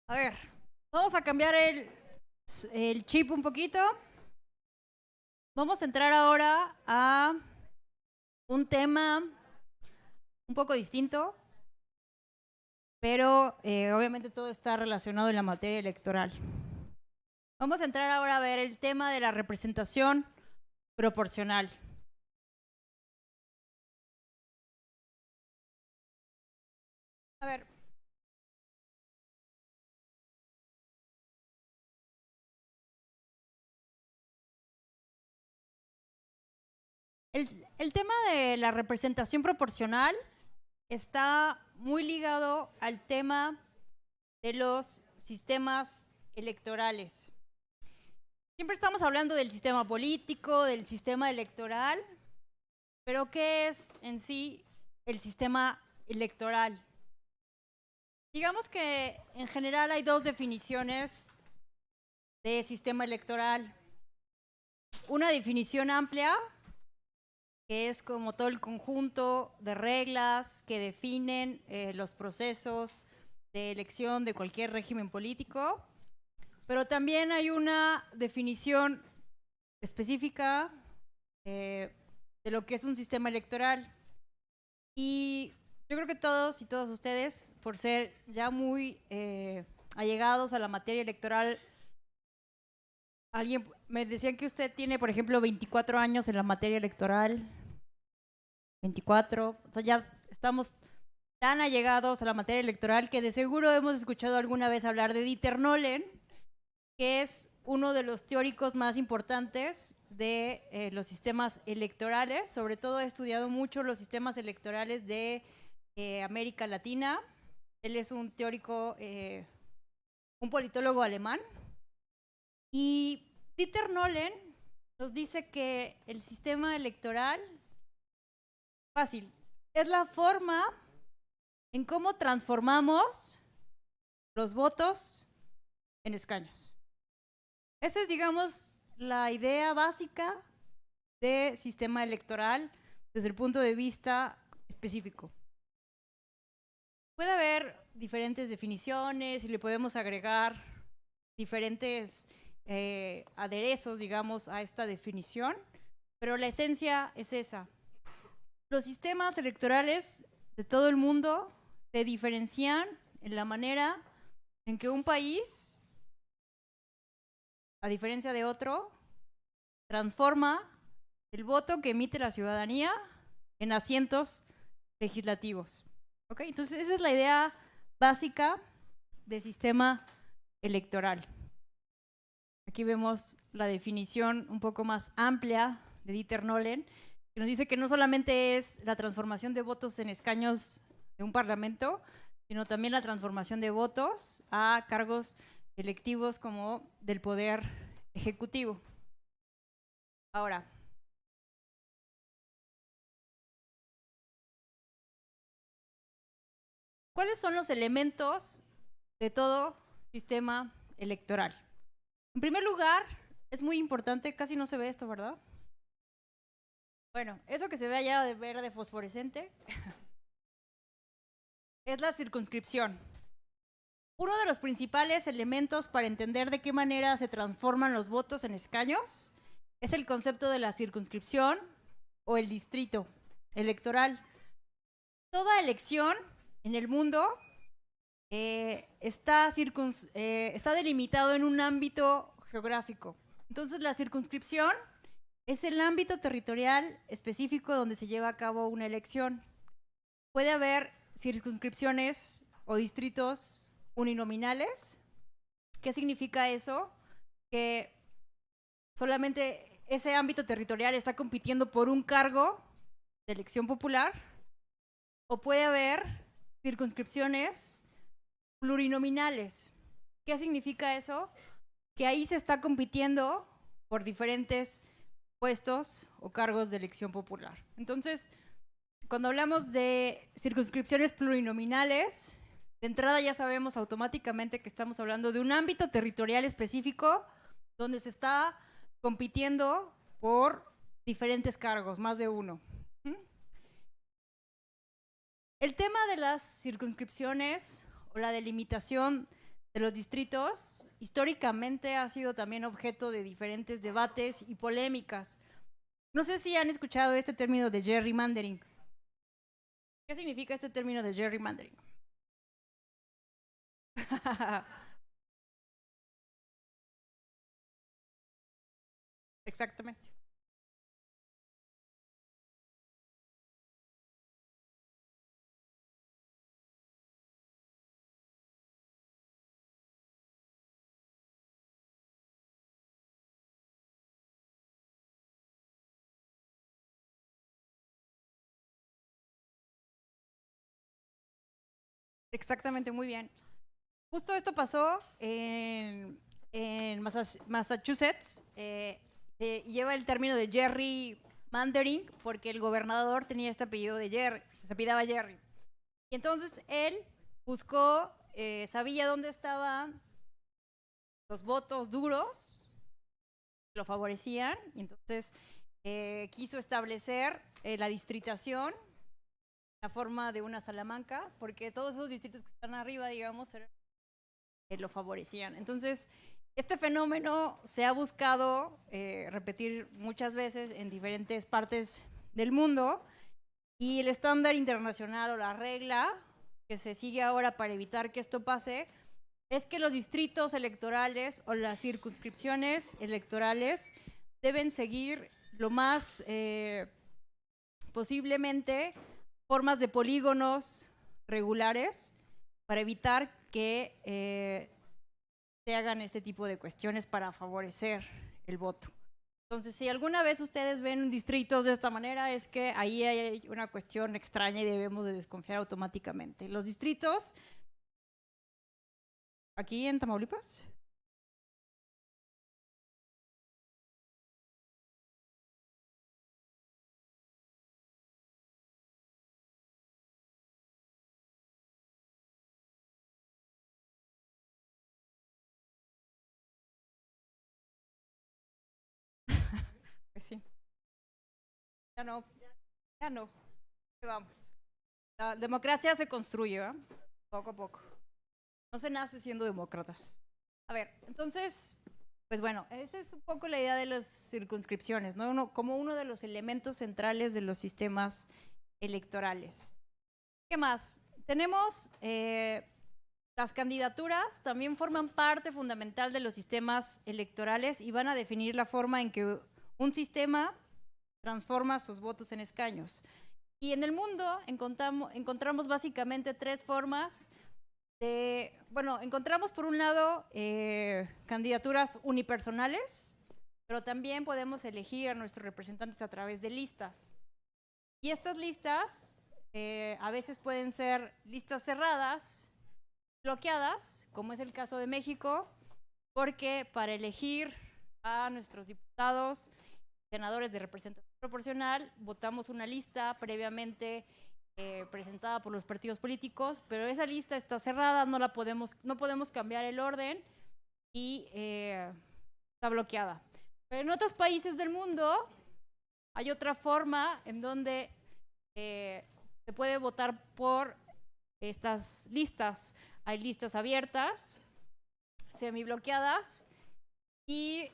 A ver, vamos a cambiar el chip un poquito. Vamos a entrar ahora a un tema un poco distinto, pero obviamente todo está relacionado en la materia electoral. Vamos a entrar ahora a ver el tema de la representación proporcional. A ver, el tema de la representación proporcional está muy ligado al tema de los sistemas electorales. Siempre estamos hablando del sistema político, del sistema electoral, pero ¿qué es en sí el sistema electoral? Digamos que en general hay dos definiciones de sistema electoral. Una definición amplia, que es como todo el conjunto de reglas que definen los procesos de elección de cualquier régimen político, pero también hay una definición específica de lo que es un sistema electoral. Y yo creo que todos y todas ustedes, por ser ya muy allegados a la materia electoral, alguien me decían que usted tiene, por ejemplo, 24 años en la materia electoral. 24, o sea, ya estamos tan allegados a la materia electoral que de seguro hemos escuchado alguna vez hablar de Dieter Nolen, que es uno de los teóricos más importantes de los sistemas electorales. Sobre todo he estudiado mucho los sistemas electorales de América Latina. Él es un teórico, un politólogo alemán. Y Dieter Nolen nos dice que el sistema electoral, fácil, es la forma en cómo transformamos los votos en escaños. Esa es, digamos, la idea básica de sistema electoral desde el punto de vista específico. Puede haber diferentes definiciones y le podemos agregar diferentes aderezos, digamos, a esta definición, pero la esencia es esa. Los sistemas electorales de todo el mundo se diferencian en la manera en que un país, a diferencia de otro, transforma el voto que emite la ciudadanía en asientos legislativos. ¿Okay? Entonces, esa es la idea básica del sistema electoral. Aquí vemos la definición un poco más amplia de Dieter Nolen, que nos dice que no solamente es la transformación de votos en escaños de un parlamento, sino también la transformación de votos a cargos electivos como del poder ejecutivo. Ahora, ¿cuáles son los elementos de todo sistema electoral? En primer lugar, es muy importante, casi no se ve esto, ¿verdad? Bueno, eso que se ve allá de verde fosforescente es la circunscripción. Uno de los principales elementos para entender de qué manera se transforman los votos en escaños es el concepto de la circunscripción o el distrito electoral. Toda elección en el mundo está delimitado en un ámbito geográfico. Entonces, la circunscripción es el ámbito territorial específico donde se lleva a cabo una elección. Puede haber circunscripciones o distritos uninominales. ¿Qué significa eso? Que solamente ese ámbito territorial está compitiendo por un cargo de elección popular. O puede haber circunscripciones plurinominales. ¿Qué significa eso? Que ahí se está compitiendo por diferentes puestos o cargos de elección popular. Entonces, cuando hablamos de circunscripciones plurinominales, de entrada ya sabemos automáticamente que estamos hablando de un ámbito territorial específico donde se está compitiendo por diferentes cargos, más de uno. El tema de las circunscripciones o la delimitación de los distritos históricamente ha sido también objeto de diferentes debates y polémicas. No sé si han escuchado este término de gerrymandering. ¿Qué significa este término de gerrymandering? Exactamente. Exactamente, muy bien. Justo esto pasó en Massachusetts. Lleva el término de gerrymandering porque el gobernador tenía este apellido de Jerry, se apellidaba Jerry. Y entonces él buscó, sabía dónde estaban los votos duros, lo favorecían, y entonces quiso establecer la distritación, la forma de una Salamanca, porque todos esos distritos que están arriba, digamos, lo favorecían. Entonces, este fenómeno se ha buscado repetir muchas veces en diferentes partes del mundo, y el estándar internacional o la regla que se sigue ahora para evitar que esto pase es que los distritos electorales o las circunscripciones electorales deben seguir lo más posiblemente formas de polígonos regulares para evitar que se hagan este tipo de cuestiones para favorecer el voto. Entonces, si alguna vez ustedes ven distritos de esta manera, es que ahí hay una cuestión extraña y debemos de desconfiar automáticamente. Los distritos, aquí en Tamaulipas, pues sí, ya no, ya no, vamos. La democracia se construye, ¿verdad? Poco a poco. No se nace siendo demócratas. A ver, entonces, pues bueno, esa es un poco la idea de las circunscripciones, ¿no? Como uno de los elementos centrales de los sistemas electorales. ¿Qué más? Tenemos las candidaturas, también forman parte fundamental de los sistemas electorales y van a definir la forma en que un sistema transforma sus votos en escaños. Y en el mundo encontramos básicamente tres formas bueno, encontramos por un lado candidaturas unipersonales, pero también podemos elegir a nuestros representantes a través de listas. Y estas listas a veces pueden ser listas cerradas, bloqueadas, como es el caso de México, porque para elegir a nuestros diputados, senadores de representación proporcional, votamos una lista previamente presentada por los partidos políticos, pero esa lista está cerrada, no podemos cambiar el orden y está bloqueada. Pero en otros países del mundo hay otra forma en donde se puede votar por estas listas. Hay listas abiertas, semibloqueadas y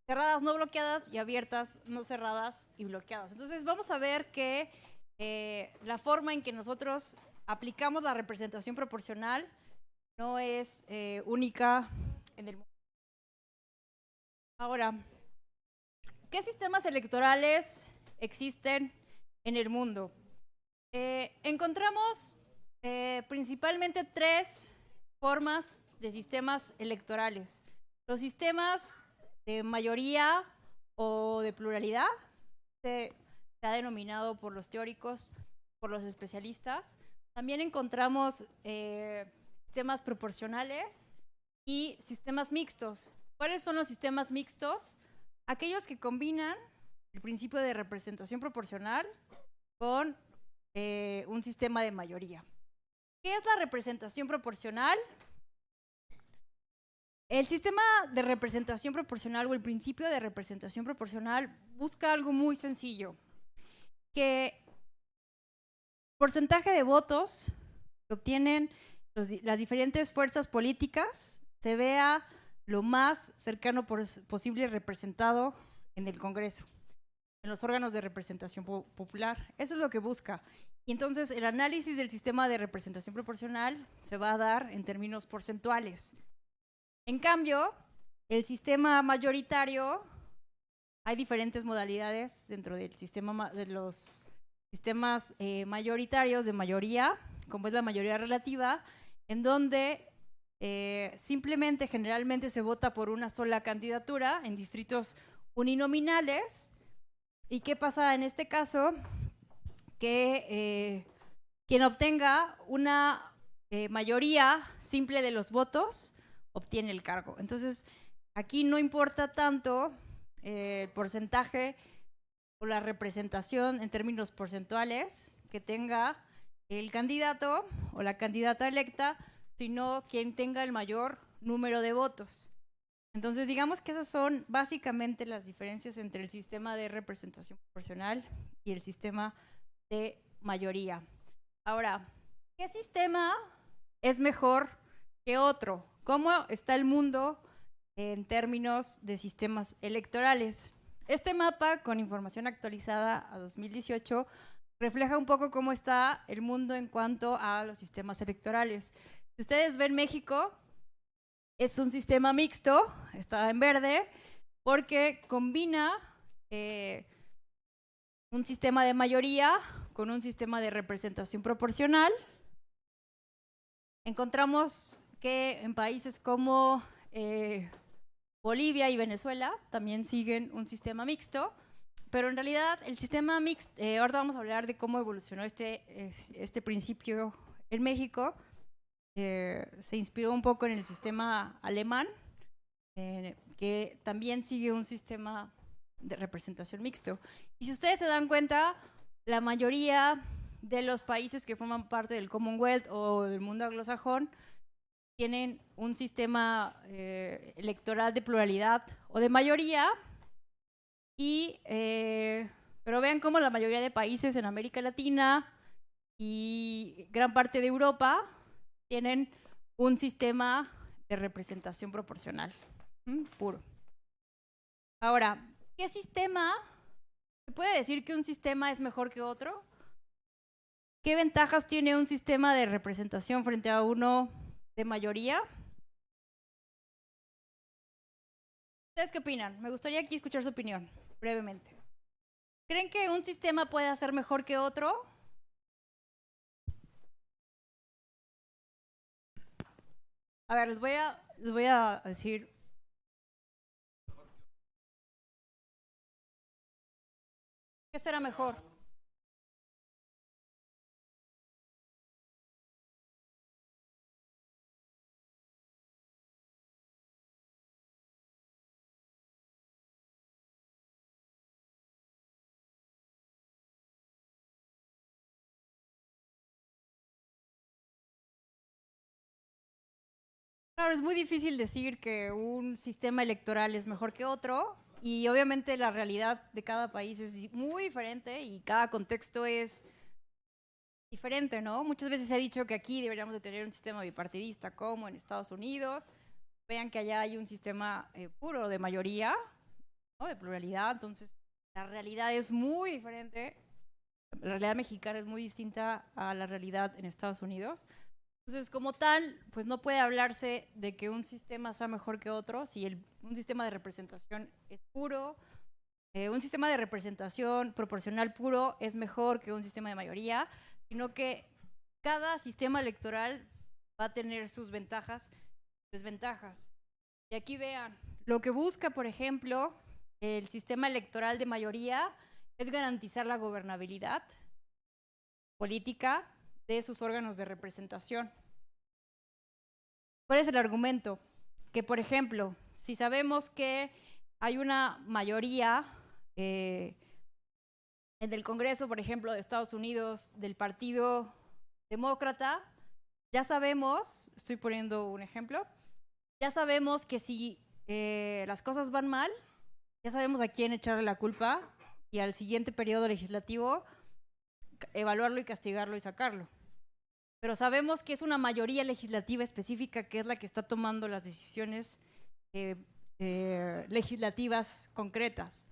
cerradas no bloqueadas y abiertas no cerradas y bloqueadas. Entonces vamos a ver que la forma en que nosotros aplicamos la representación proporcional no es única en el mundo. Ahora, ¿qué sistemas electorales existen en el mundo? Encontramos principalmente tres formas de sistemas electorales. Los sistemas de mayoría o de pluralidad se ha denominado por los teóricos, por los especialistas. También encontramos sistemas proporcionales y sistemas mixtos. ¿Cuáles son los sistemas mixtos? Aquellos que combinan el principio de representación proporcional con un sistema de mayoría. ¿Qué es la representación proporcional? El sistema de representación proporcional o el principio de representación proporcional busca algo muy sencillo, que el porcentaje de votos que obtienen las diferentes fuerzas políticas se vea lo más cercano posible representado en el Congreso, en los órganos de representación popular. Eso es lo que busca. Y entonces el análisis del sistema de representación proporcional se va a dar en términos porcentuales. En cambio, el sistema mayoritario, hay diferentes modalidades dentro del sistema de los sistemas mayoritarios de mayoría, como es la mayoría relativa, en donde simplemente generalmente se vota por una sola candidatura en distritos uninominales. ¿Y qué pasa en este caso? Que quien obtenga una mayoría simple de los votos obtiene el cargo. Entonces, aquí no importa tanto el porcentaje o la representación en términos porcentuales que tenga el candidato o la candidata electa, sino quien tenga el mayor número de votos. Entonces, digamos que esas son básicamente las diferencias entre el sistema de representación proporcional y el sistema de mayoría. Ahora, ¿qué sistema es mejor que otro? ¿Cómo está el mundo en términos de sistemas electorales? Este mapa, con información actualizada a 2018, refleja un poco cómo está el mundo en cuanto a los sistemas electorales. Si ustedes ven México, es un sistema mixto, está en verde, porque combina un sistema de mayoría con un sistema de representación proporcional. Encontramos que en países como Bolivia y Venezuela también siguen un sistema mixto, pero en realidad el sistema mixto, ahora vamos a hablar de cómo evolucionó este principio en México. Se inspiró un poco en el sistema alemán, que también sigue un sistema de representación mixto. Y si ustedes se dan cuenta, la mayoría de los países que forman parte del Commonwealth o del mundo anglosajón tienen un sistema electoral de pluralidad o de mayoría, pero vean cómo la mayoría de países en América Latina y gran parte de Europa tienen un sistema de representación proporcional puro. Ahora, ¿qué sistema? ¿Se puede decir que un sistema es mejor que otro? ¿Qué ventajas tiene un sistema de representación frente a uno de mayoría? ¿Ustedes qué opinan? Me gustaría aquí escuchar su opinión, brevemente. ¿Creen que un sistema puede ser mejor que otro? A ver, les voy a decir. ¿Qué será mejor? Claro, es muy difícil decir que un sistema electoral es mejor que otro, y obviamente la realidad de cada país es muy diferente y cada contexto es diferente, ¿no? Muchas veces se ha dicho que aquí deberíamos de tener un sistema bipartidista como en Estados Unidos. Vean que allá hay un sistema puro de mayoría, ¿no? De pluralidad. Entonces la realidad es muy diferente. La realidad mexicana es muy distinta a la realidad en Estados Unidos. Entonces, como tal, pues no puede hablarse de que un sistema sea mejor que otro si un sistema de representación es puro. Un sistema de representación proporcional puro es mejor que un sistema de mayoría, sino que cada sistema electoral va a tener sus ventajas y desventajas. Y aquí vean, lo que busca, por ejemplo, el sistema electoral de mayoría es garantizar la gobernabilidad política de sus órganos de representación. ¿Cuál es el argumento? Que, por ejemplo, si sabemos que hay una mayoría en el Congreso, por ejemplo, de Estados Unidos, del Partido Demócrata, ya sabemos, estoy poniendo un ejemplo, ya sabemos que si las cosas van mal, ya sabemos a quién echarle la culpa y al siguiente periodo legislativo evaluarlo y castigarlo y sacarlo. pero sabemos que es una mayoría legislativa específica que es la que está tomando las decisiones legislativas concretas.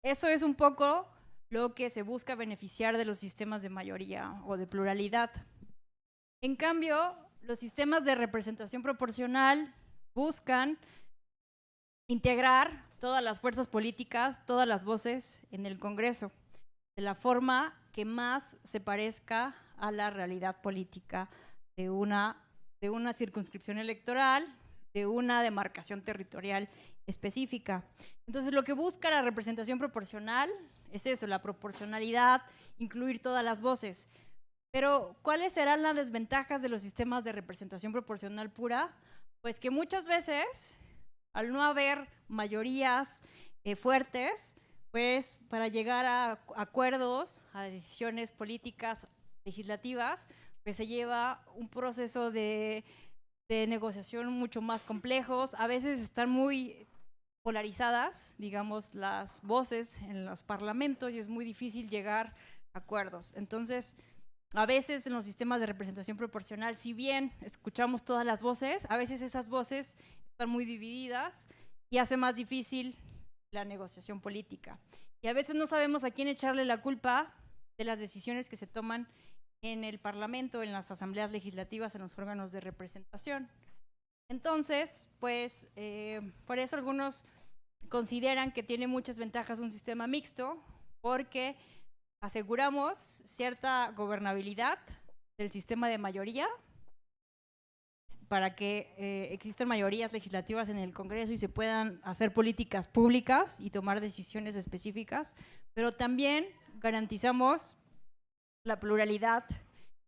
Eso es un poco lo que se busca beneficiar de los sistemas de mayoría o de pluralidad. En cambio, los sistemas de representación proporcional buscan integrar todas las fuerzas políticas, todas las voces en el Congreso, de la forma que más se parezca a la realidad política de una circunscripción electoral, de una demarcación territorial específica. Entonces, lo que busca la representación proporcional es eso, la proporcionalidad, incluir todas las voces. Pero, ¿cuáles serán las desventajas de los sistemas de representación proporcional pura? Pues que muchas veces, al no haber mayorías fuertes, pues para llegar a acuerdos, a decisiones políticas, legislativas, pues se lleva un proceso de negociación mucho más complejos. A veces están muy polarizadas, digamos, las voces en los parlamentos y es muy difícil llegar a acuerdos. Entonces, a veces en los sistemas de representación proporcional, si bien escuchamos todas las voces, a veces esas voces están muy divididas y hace más difícil la negociación política. Y a veces no sabemos a quién echarle la culpa de las decisiones que se toman en el Parlamento, en las asambleas legislativas, en los órganos de representación. Entonces, pues, por eso algunos consideran que tiene muchas ventajas un sistema mixto, porque aseguramos cierta gobernabilidad del sistema de mayoría, para que existan mayorías legislativas en el Congreso y se puedan hacer políticas públicas y tomar decisiones específicas, pero también garantizamos la pluralidad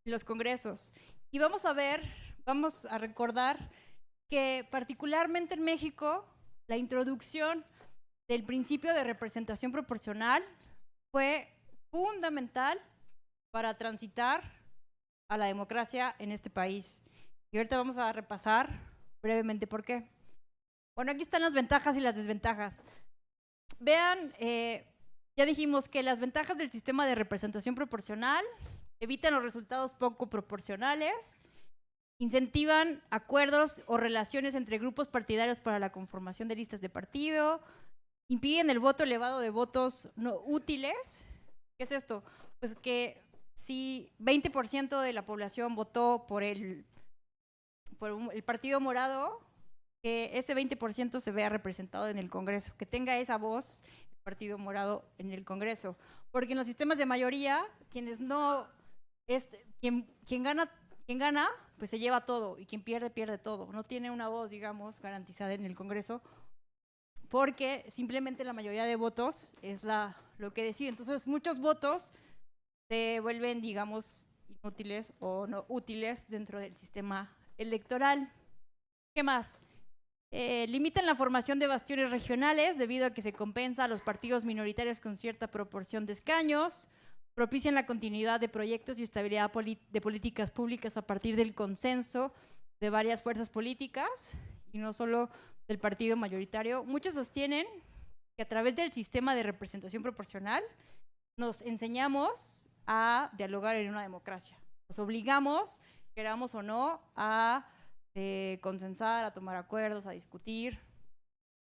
en los congresos. Y vamos a recordar que particularmente en México, la introducción del principio de representación proporcional fue fundamental para transitar a la democracia en este país. Y ahorita vamos a repasar brevemente por qué. Bueno, aquí están las ventajas y las desventajas. Vean, ya dijimos que las ventajas del sistema de representación proporcional evitan los resultados poco proporcionales, incentivan acuerdos o relaciones entre grupos partidarios para la conformación de listas de partido, impiden el voto elevado de votos no útiles. ¿Qué es esto? Pues que si 20% de la población votó por el Partido Morado, que ese 20% se vea representado en el Congreso, que tenga esa voz el Partido Morado en el Congreso. Porque en los sistemas de mayoría, quien gana, pues se lleva todo, y quien pierde, pierde todo. No tiene una voz, digamos, garantizada en el Congreso, porque simplemente la mayoría de votos es lo que decide. Entonces, muchos votos se vuelven, digamos, inútiles o no útiles dentro del sistema electoral. ¿Qué más? Limitan la formación de bastiones regionales debido a que se compensa a los partidos minoritarios con cierta proporción de escaños, propician la continuidad de proyectos y estabilidad de políticas públicas a partir del consenso de varias fuerzas políticas y no solo del partido mayoritario. Muchos sostienen que a través del sistema de representación proporcional nos enseñamos a dialogar en una democracia. Nos obligamos, queramos o no, a consensar, a tomar acuerdos, a discutir,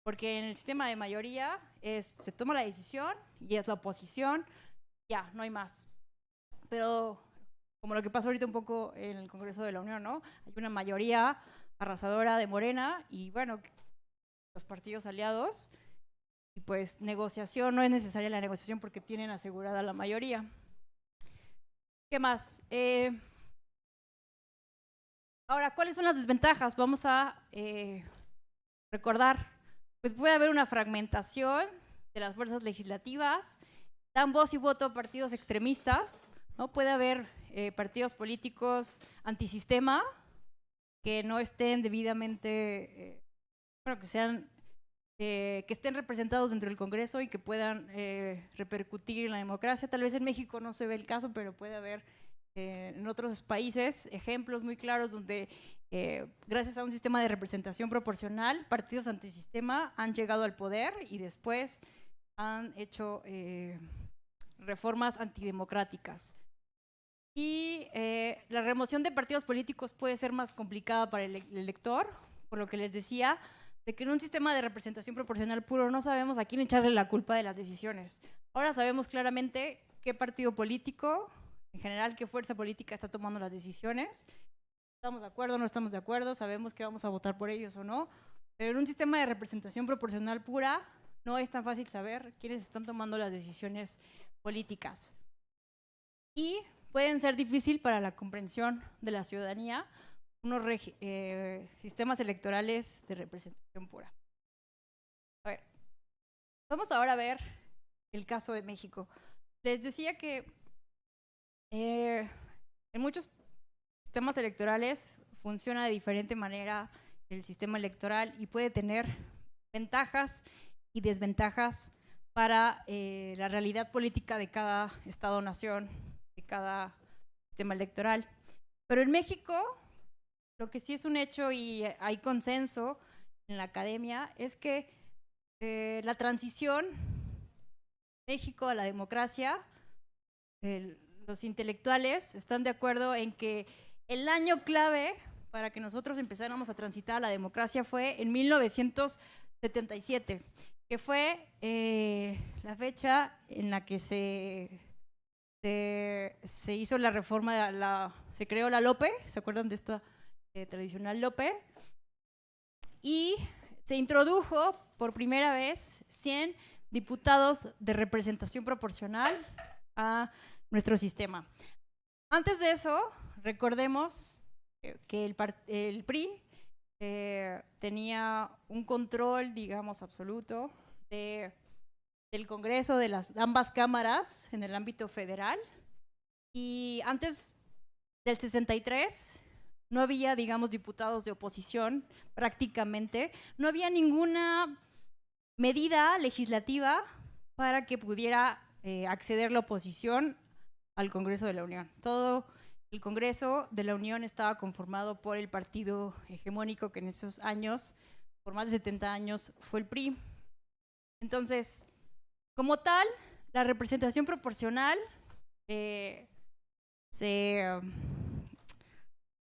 porque en el sistema de mayoría se toma la decisión y es la oposición, ya, no hay más. Pero como lo que pasa ahorita un poco en el Congreso de la Unión, ¿no? Hay una mayoría arrasadora de Morena y bueno, los partidos aliados, y pues negociación, no es necesaria la negociación porque tienen asegurada la mayoría. ¿Qué más? Ahora, ¿cuáles son las desventajas? Vamos a recordar. Pues puede haber una fragmentación de las fuerzas legislativas, dan voz y voto a partidos extremistas, ¿no? Puede haber partidos políticos antisistema que no estén debidamente, que estén representados dentro del Congreso y que puedan repercutir en la democracia. Tal vez en México no se ve el caso, pero puede haber en otros países ejemplos muy claros donde gracias a un sistema de representación proporcional, partidos antisistema han llegado al poder y después han hecho reformas antidemocráticas. Y la remoción de partidos políticos puede ser más complicada para el elector, por lo que les decía, de que en un sistema de representación proporcional puro no sabemos a quién echarle la culpa de las decisiones. Ahora sabemos claramente qué partido político, en general qué fuerza política está tomando las decisiones. ¿Estamos de acuerdo o no estamos de acuerdo? Sabemos que vamos a votar por ellos o no. Pero en un sistema de representación proporcional pura no es tan fácil saber quiénes están tomando las decisiones políticas. Y pueden ser difícil para la comprensión de la ciudadanía unos sistemas electorales de representación pura. A ver, vamos ahora a ver el caso de México. Les decía que en muchos sistemas electorales funciona de diferente manera el sistema electoral y puede tener ventajas y desventajas para la realidad política de cada estado-nación, de cada sistema electoral. Pero en México, lo que sí es un hecho y hay consenso en la academia es que la transición México a la democracia, los intelectuales están de acuerdo en que el año clave para que nosotros empezáramos a transitar a la democracia fue en 1977, que fue la fecha en la que se hizo la reforma, se creó la LOPE, ¿se acuerdan de esta tradicional LOPE? Y se introdujo por primera vez 100 diputados de representación proporcional a nuestro sistema. Antes de eso, recordemos que el PRI tenía un control, digamos, absoluto del Congreso, de ambas cámaras en el ámbito federal. Y antes del 63 no había, digamos, diputados de oposición prácticamente. No había ninguna medida legislativa para que pudiera acceder la oposición al Congreso de la Unión. Todo el Congreso de la Unión estaba conformado por el partido hegemónico que en esos años, por más de 70 años, fue el PRI. Entonces, como tal, la representación proporcional se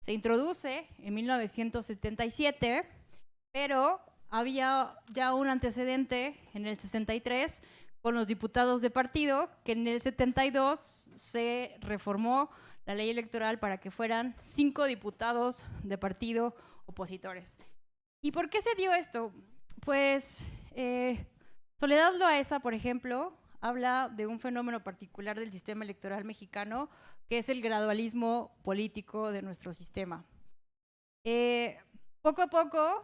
introduce en 1977, pero había ya un antecedente en el 63 con los diputados de partido, que en el 72 se reformó la ley electoral para que fueran 5 diputados de partido opositores. ¿Y por qué se dio esto? Pues Soledad Loaesa, por ejemplo, habla de un fenómeno particular del sistema electoral mexicano, que es el gradualismo político de nuestro sistema. Poco a poco,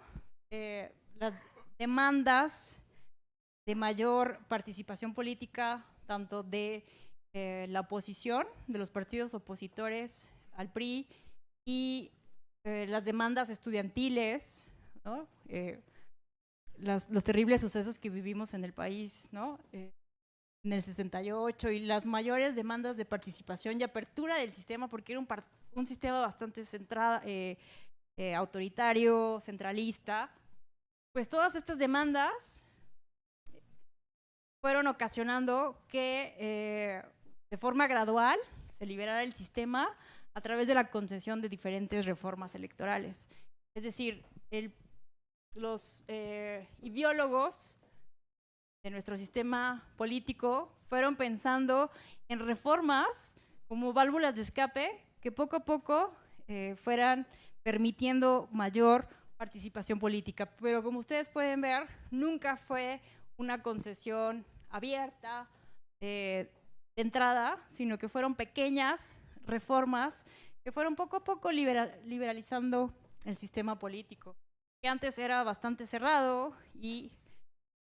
las demandas de mayor participación política, tanto de la oposición, de los partidos opositores al PRI, y las demandas estudiantiles, ¿no? Los terribles sucesos que vivimos en el país, ¿no? En el 68, y las mayores demandas de participación y apertura del sistema, porque era un sistema bastante autoritario, centralista. Pues todas estas demandas fueron ocasionando que de forma gradual se liberara el sistema a través de la concesión de diferentes reformas electorales. Es decir, los ideólogos de nuestro sistema político fueron pensando en reformas como válvulas de escape que poco a poco fueran permitiendo mayor participación política. Pero como ustedes pueden ver, nunca fue una concesión abierta de entrada, sino que fueron pequeñas reformas que fueron poco a poco liberalizando el sistema político, que antes era bastante cerrado y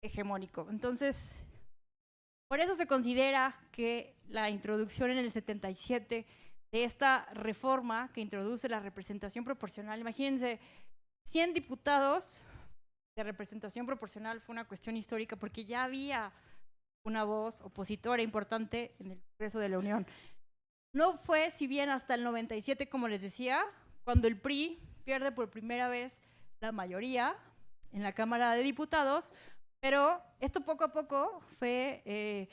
hegemónico. Entonces, por eso se considera que la introducción en el 77 de esta reforma que introduce la representación proporcional, imagínense, 100 diputados de representación proporcional, fue una cuestión histórica porque ya había una voz opositora importante en el Congreso de la Unión. No fue, si bien hasta el 97, como les decía, cuando el PRI pierde por primera vez la mayoría en la Cámara de Diputados, pero esto poco a poco fue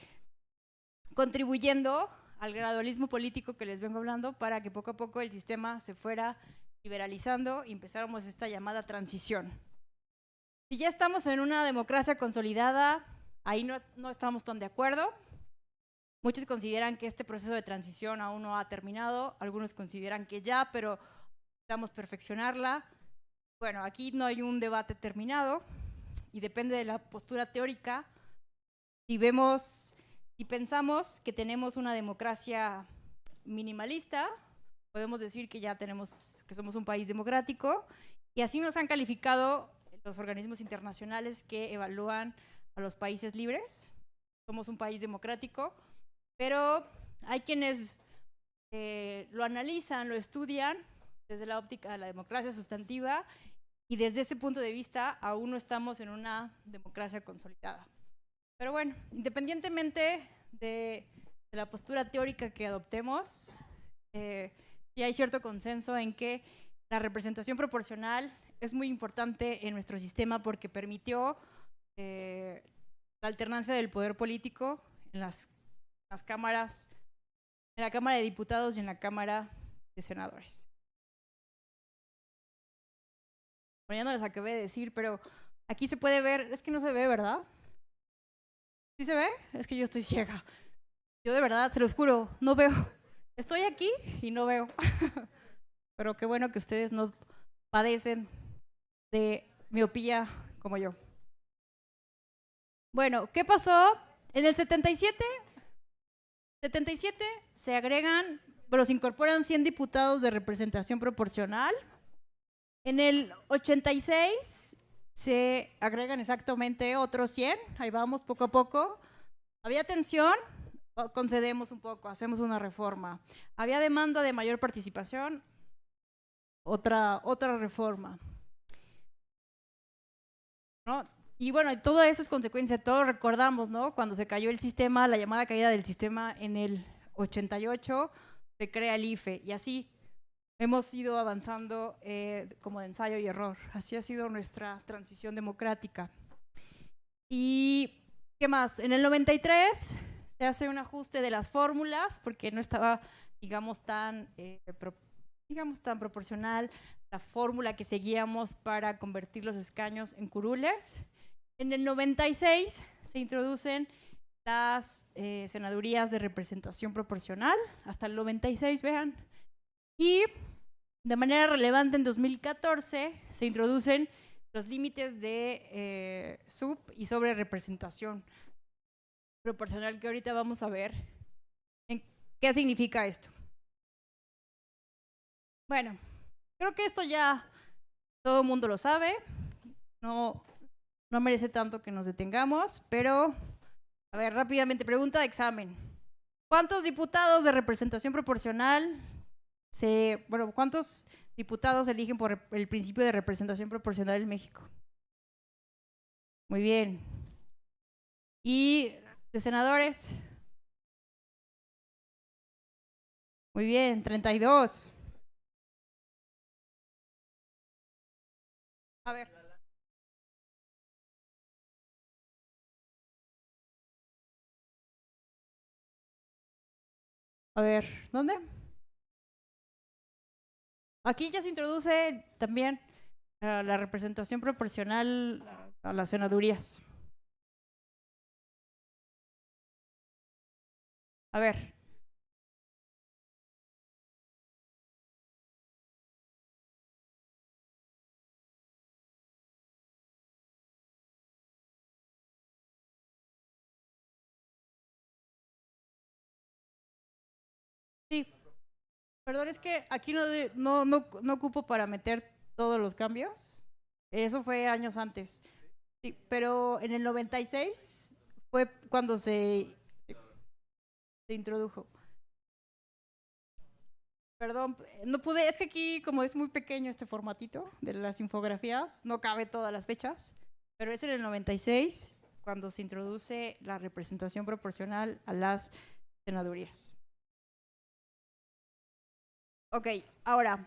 contribuyendo al gradualismo político que les vengo hablando para que poco a poco el sistema se fuera liberalizando y empezáramos esta llamada transición. Si ya estamos en una democracia consolidada, ahí no estamos tan de acuerdo. Muchos consideran que este proceso de transición aún no ha terminado, algunos consideran que ya, pero necesitamos perfeccionarla. Bueno, aquí no hay un debate terminado y depende de la postura teórica. Si pensamos que tenemos una democracia minimalista, podemos decir que que somos un país democrático, y así nos han calificado los organismos internacionales que evalúan a los países libres. Somos un país democrático, pero hay quienes lo analizan, lo estudian desde la óptica de la democracia sustantiva, y desde ese punto de vista aún no estamos en una democracia consolidada. Pero bueno, independientemente de la postura teórica que adoptemos, sí hay cierto consenso en que la representación proporcional es muy importante en nuestro sistema porque permitió la alternancia del poder político en las cámaras, en la Cámara de Diputados y en la Cámara de Senadores. Bueno, ya no les acabé de decir, pero aquí se puede ver, es que no se ve, ¿verdad? ¿Sí se ve? Es que yo estoy ciega. Yo de verdad, se los juro, no veo. Estoy aquí y no veo. Pero qué bueno que ustedes no padecen de miopía como yo. Bueno, ¿qué pasó? En el 77 se agregan, pero se incorporan 100 diputados de representación proporcional. En el 86 se agregan exactamente otros 100, ahí vamos poco a poco. Había tensión, concedemos un poco, hacemos una reforma. Había demanda de mayor participación, otra reforma, ¿no? Y bueno, todo eso es consecuencia, todos recordamos, ¿no? Cuando se cayó el sistema, la llamada caída del sistema en el 88, se crea el IFE, y así hemos ido avanzando como de ensayo y error. Así ha sido nuestra transición democrática. ¿Y qué más? En el 93 se hace un ajuste de las fórmulas porque no estaba, digamos, tan proporcional la fórmula que seguíamos para convertir los escaños en curules. En el 96 se introducen las senadurías de representación proporcional, hasta el 96, vean. Y de manera relevante en 2014 se introducen los límites de sub y sobre representación proporcional, que ahorita vamos a ver qué significa esto. Bueno, creo que esto ya todo el mundo lo sabe, no merece tanto que nos detengamos, pero a ver, rápidamente, pregunta de examen. ¿Cuántos diputados de representación proporcional ¿cuántos diputados eligen por el principio de representación proporcional en México? Muy bien. ¿Y de senadores? Muy bien, 32. A ver. A ver, ¿dónde? Aquí ya se introduce también la representación proporcional a las senadurías. A ver. Sí, perdón, es que aquí no ocupo para meter todos los cambios. Eso fue años antes. Sí, pero en el 96 fue cuando se introdujo. Perdón, no pude, es que aquí como es muy pequeño este formatito de las infografías, no cabe todas las fechas, pero es en el 96 cuando se introduce la representación proporcional a las senadurías. Ok, ahora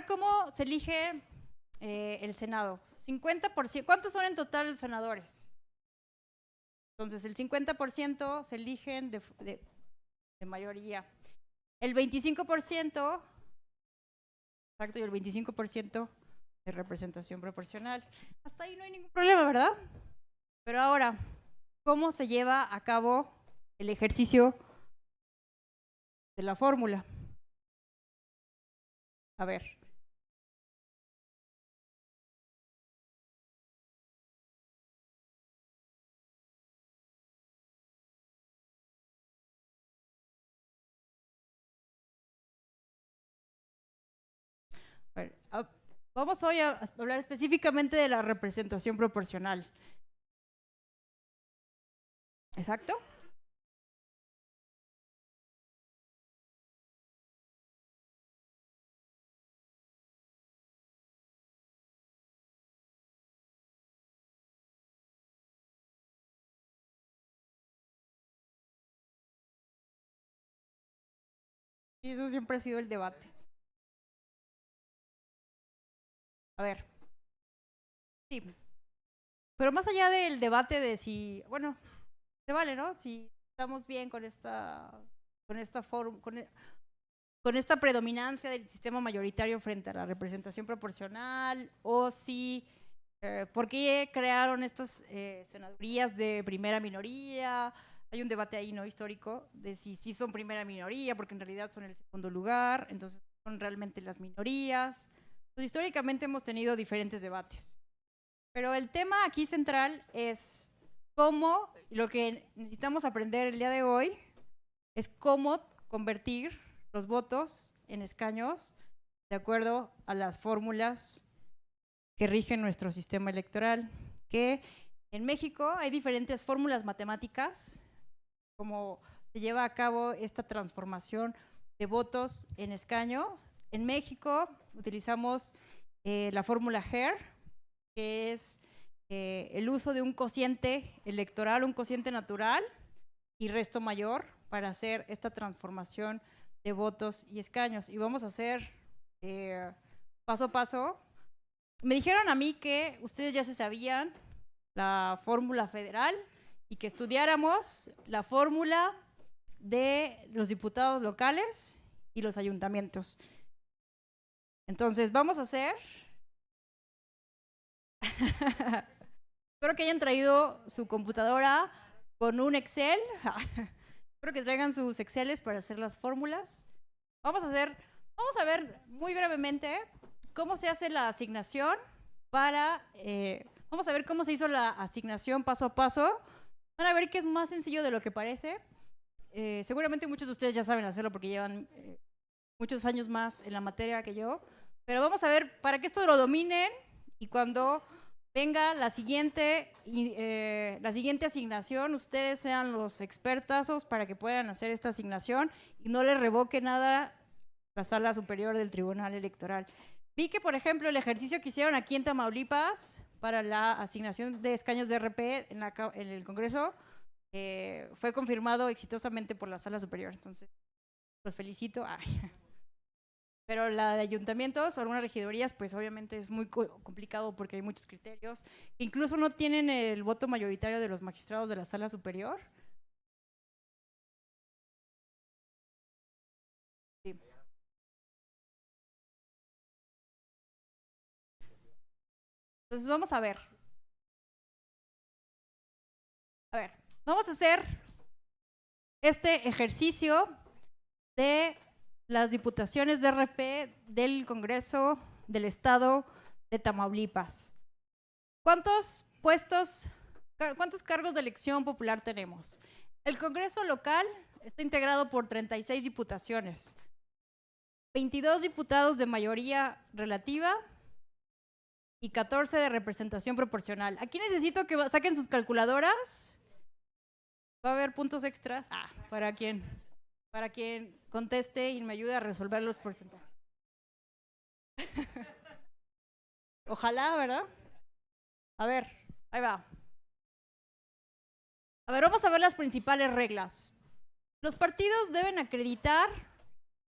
¿cómo se elige el Senado? 50%. ¿Cuántos son en total senadores? Entonces, el 50% se eligen de mayoría. El 25%, exacto, y el 25% de representación proporcional. Hasta ahí no hay ningún problema, ¿verdad? Pero ahora, ¿cómo se lleva a cabo el ejercicio de la fórmula? A ver. Vamos hoy a hablar específicamente de la representación proporcional. ¿Exacto? Y eso siempre ha sido el debate. A ver. Sí. Pero más allá del debate de si, bueno, se vale, ¿no? Si estamos bien con esta predominancia del sistema mayoritario frente a la representación proporcional, o si, ¿por qué crearon estas senadurías de primera minoría? Hay un debate ahí, ¿no? Histórico, de si son primera minoría, porque en realidad son el segundo lugar, entonces son realmente las minorías. Entonces, históricamente hemos tenido diferentes debates. Pero el tema aquí central es cómo, lo que necesitamos aprender el día de hoy, es cómo convertir los votos en escaños de acuerdo a las fórmulas que rigen nuestro sistema electoral. Que en México hay diferentes fórmulas matemáticas, como se lleva a cabo esta transformación de votos en escaño. En México utilizamos la fórmula Hare, que es el uso de un cociente electoral, un cociente natural y resto mayor para hacer esta transformación de votos y escaños. Y vamos a hacer paso a paso. Me dijeron a mí que ustedes ya se sabían la fórmula federal y que estudiáramos la fórmula de los diputados locales y los ayuntamientos. Entonces, vamos a hacer... Espero que hayan traído su computadora con un Excel. Espero que traigan sus Exceles para hacer las fórmulas. Vamos a ver muy brevemente cómo se hace la asignación vamos a ver cómo se hizo la asignación paso a paso. Van a ver que es más sencillo de lo que parece. Seguramente muchos de ustedes ya saben hacerlo porque llevan muchos años más en la materia que yo. Pero vamos a ver, para que esto lo dominen y cuando venga la siguiente asignación, ustedes sean los expertazos para que puedan hacer esta asignación y no les revoque nada la Sala Superior del Tribunal Electoral. Vi que, por ejemplo, el ejercicio que hicieron aquí en Tamaulipas para la asignación de escaños de RP en el Congreso fue confirmado exitosamente por la Sala Superior. Entonces, los felicito. Pero la de ayuntamientos o algunas regidorías, pues obviamente es muy complicado porque hay muchos criterios. Incluso no tienen el voto mayoritario de los magistrados de la Sala Superior. Sí. Entonces vamos a ver. Vamos a hacer este ejercicio de las diputaciones de RP del Congreso del Estado de Tamaulipas. ¿Cuántos cargos de elección popular tenemos? El Congreso local está integrado por 36 diputaciones, 22 diputados de mayoría relativa y 14 de representación proporcional. Aquí necesito que saquen sus calculadoras. Va a haber puntos extras para quien conteste y me ayude a resolver los porcentajes. Ojalá, ¿verdad? A ver, ahí va. A ver, vamos a ver las principales reglas. Los partidos deben acreditar,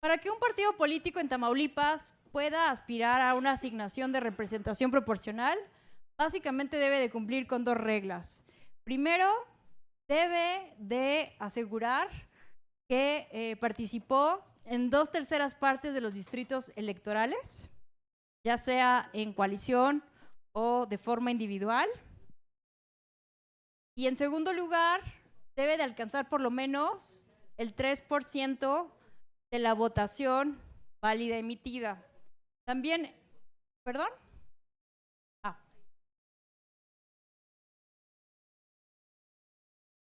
para que un partido político en Tamaulipas pueda aspirar a una asignación de representación proporcional, básicamente debe de cumplir con dos reglas. Primero, debe de asegurar que participó en 2/3 partes de los distritos electorales, ya sea en coalición o de forma individual. Y en segundo lugar, debe de alcanzar por lo menos el 3% de la votación válida emitida. También, ¿perdón? Ah,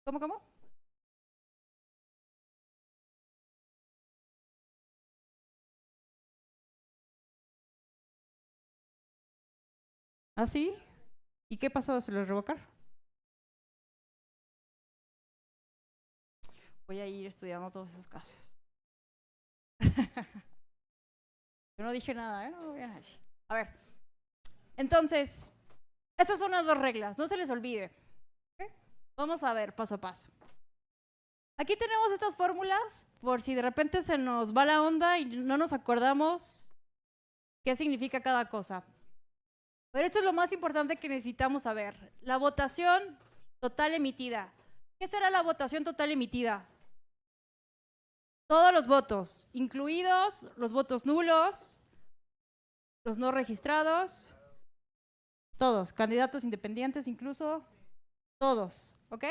¿cómo? ¿Ah, sí? ¿Y qué pasó? ¿Se lo revocaron? Voy a ir estudiando todos esos casos. Yo no dije nada, ¿eh? No voy a nadie. A ver, entonces, estas son las dos reglas, no se les olvide. ¿Okay? Vamos a ver paso a paso. Aquí tenemos estas fórmulas por si de repente se nos va la onda y no nos acordamos qué significa cada cosa. Pero esto es lo más importante que necesitamos saber. La votación total emitida. ¿Qué será la votación total emitida? Todos los votos, incluidos los votos nulos, los no registrados, todos, candidatos independientes incluso, todos, ¿ok?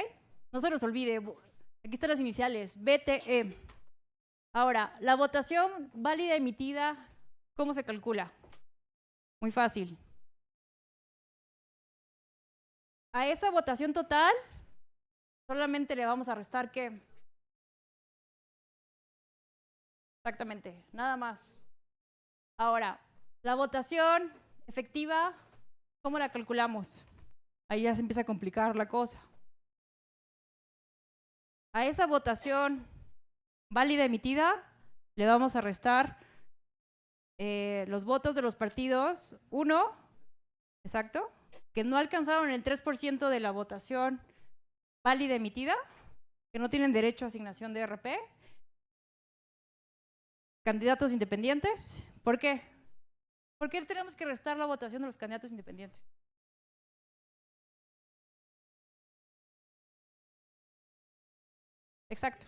No se nos olvide, aquí están las iniciales, BTE. Ahora, la votación válida emitida, ¿cómo se calcula? Muy fácil. A esa votación total, solamente le vamos a restar ¿qué? Exactamente, nada más. Ahora, la votación efectiva, ¿cómo la calculamos? Ahí ya se empieza a complicar la cosa. A esa votación válida emitida le vamos a restar los votos de los partidos 1, exacto, que no alcanzaron el 3% de la votación válida emitida, que no tienen derecho a asignación de RP, candidatos independientes. ¿Por qué? ¿Por qué tenemos que restar la votación de los candidatos independientes? Exacto.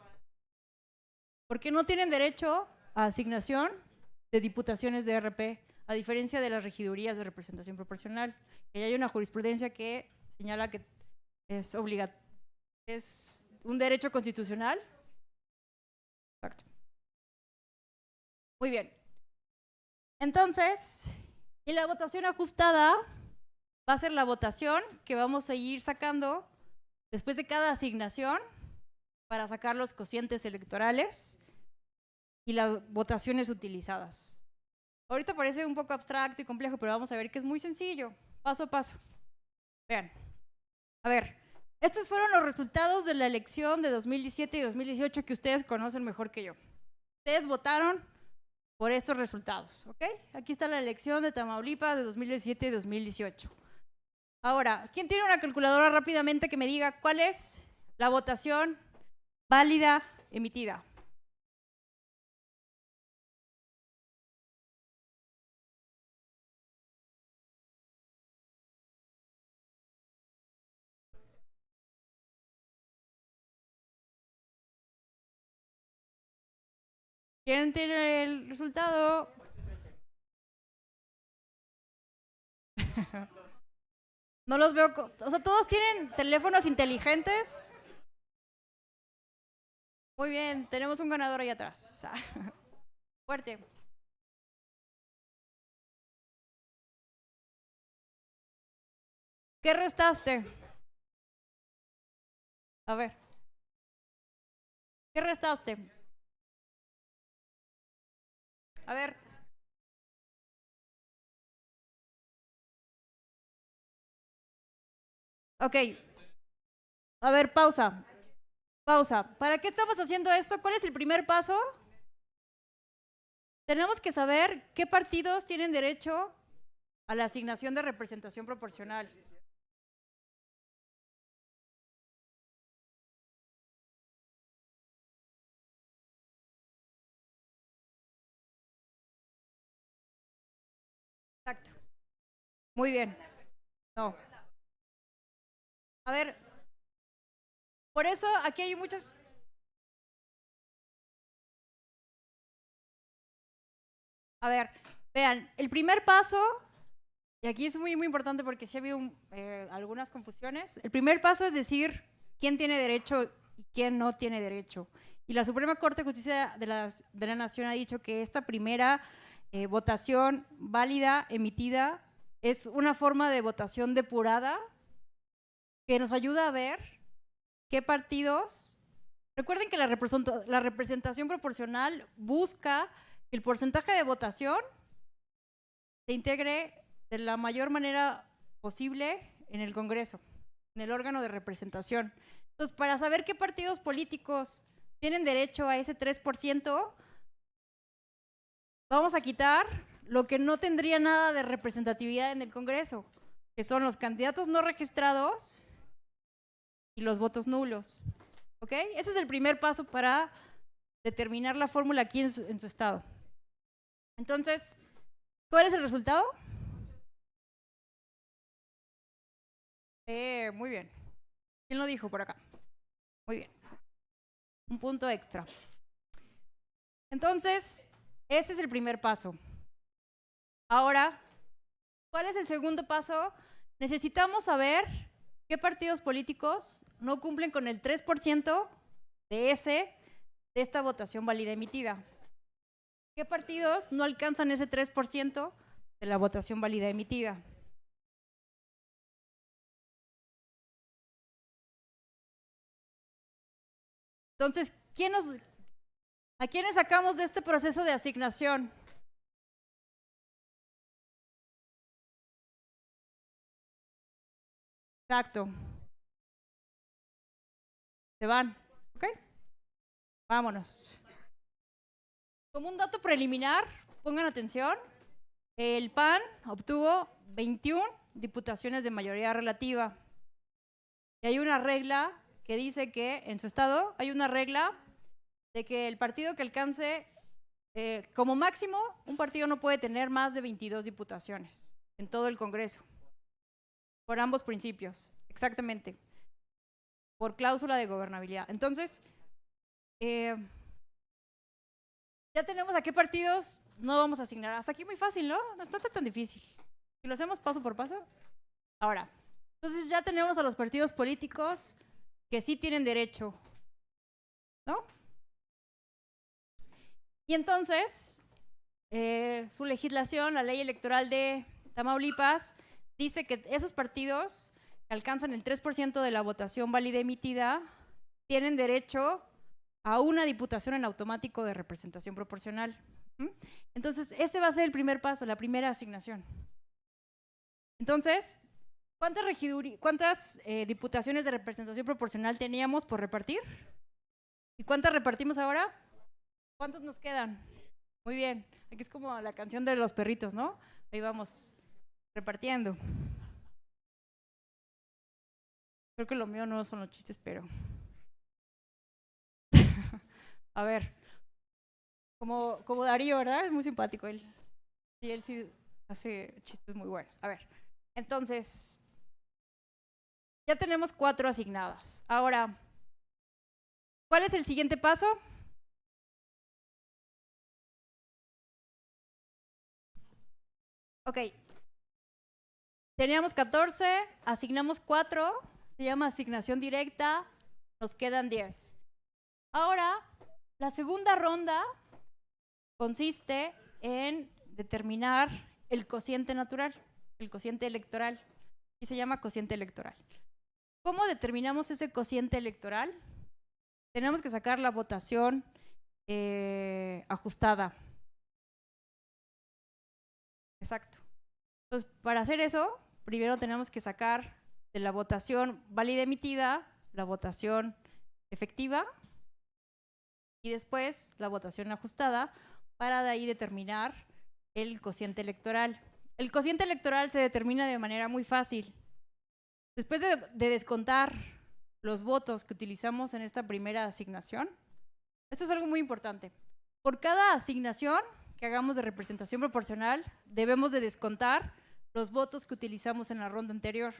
Porque no tienen derecho a asignación de diputaciones de RP, a diferencia de las regidurías de representación proporcional. Y hay una jurisprudencia que señala que es obligatorio, es un derecho constitucional. Exacto. Muy bien. Entonces, y la votación ajustada va a ser la votación que vamos a ir sacando después de cada asignación para sacar los cocientes electorales y las votaciones utilizadas. Ahorita parece un poco abstracto y complejo, pero vamos a ver que es muy sencillo, paso a paso. Vean, a ver, estos fueron los resultados de la elección de 2017 y 2018 que ustedes conocen mejor que yo. Ustedes votaron por estos resultados, ¿ok? Aquí está la elección de Tamaulipas de 2017 y 2018. Ahora, ¿quién tiene una calculadora rápidamente que me diga cuál es la votación válida emitida? ¿Quién tiene el resultado? No los veo, o sea, todos tienen teléfonos inteligentes. Muy bien, tenemos un ganador ahí atrás. Fuerte. ¿Qué restaste? A ver. ¿Qué restaste? A ver. Ok. A ver, pausa. Pausa. ¿Para qué estamos haciendo esto? ¿Cuál es el primer paso? Tenemos que saber qué partidos tienen derecho a la asignación de representación proporcional. Exacto. Muy bien. No. A ver, Por eso aquí hay muchas... A ver, vean, el primer paso, y aquí es muy importante porque sí ha habido algunas confusiones, el primer paso es decir quién tiene derecho y quién no tiene derecho. Y la Suprema Corte de Justicia de la Nación ha dicho que esta primera votación válida, emitida, es una forma de votación depurada que nos ayuda a ver qué partidos... Recuerden que la representación proporcional busca que el porcentaje de votación se integre de la mayor manera posible en el Congreso, en el órgano de representación. Entonces, para saber qué partidos políticos tienen derecho a ese 3%, vamos a quitar lo que no tendría nada de representatividad en el Congreso, que son los candidatos no registrados y los votos nulos. ¿Ok? Ese es el primer paso para determinar la fórmula aquí en su estado. Entonces, ¿cuál es el resultado? Muy bien. ¿Quién lo dijo por acá? Muy bien. Un punto extra. Entonces, ese es el primer paso. Ahora, ¿cuál es el segundo paso? Necesitamos saber qué partidos políticos no cumplen con el 3% de esta votación válida emitida. ¿Qué partidos no alcanzan ese 3% de la votación válida emitida? Entonces, ¿a quiénes sacamos de este proceso de asignación? Exacto. Se van, ¿ok? Vámonos. Como un dato preliminar, pongan atención, el PAN obtuvo 21 diputaciones de mayoría relativa. Y hay una regla que dice que en su estado hay una regla de que el partido que alcance, como máximo, un partido no puede tener más de 22 diputaciones en todo el Congreso. Por ambos principios, exactamente. Por cláusula de gobernabilidad. Entonces, ya tenemos a qué partidos no vamos a asignar. Hasta aquí muy fácil, ¿no? No está tan difícil. Si lo hacemos paso por paso. Ahora, entonces ya tenemos a los partidos políticos que sí tienen derecho, ¿no? Y entonces, su legislación, la ley electoral de Tamaulipas, dice que esos partidos que alcanzan el 3% de la votación válida emitida tienen derecho a una diputación en automático de representación proporcional. Entonces, ese va a ser el primer paso, la primera asignación. Entonces, ¿cuántas diputaciones de representación proporcional teníamos por repartir? ¿Y cuántas repartimos ahora? ¿Cuántos nos quedan? Muy bien. Aquí es como la canción de los perritos, ¿no? Ahí vamos repartiendo. Creo que lo mío no son los chistes, pero... A ver. Como Darío, ¿verdad? Es muy simpático él. Y él sí hace chistes muy buenos. A ver. Entonces, ya tenemos 4 asignadas. Ahora, ¿cuál es el siguiente paso? Ok. Teníamos 14, asignamos 4, se llama asignación directa, nos quedan 10. Ahora, la segunda ronda consiste en determinar el cociente natural, el cociente electoral, y se llama cociente electoral. ¿Cómo determinamos ese cociente electoral? Tenemos que sacar la votación ajustada. Exacto. Entonces, para hacer eso, primero tenemos que sacar de la votación válida emitida la votación efectiva y después la votación ajustada para de ahí determinar el cociente electoral. El cociente electoral se determina de manera muy fácil. Después de descontar los votos que utilizamos en esta primera asignación, esto es algo muy importante. Por cada asignación que hagamos de representación proporcional, debemos de descontar los votos que utilizamos en la ronda anterior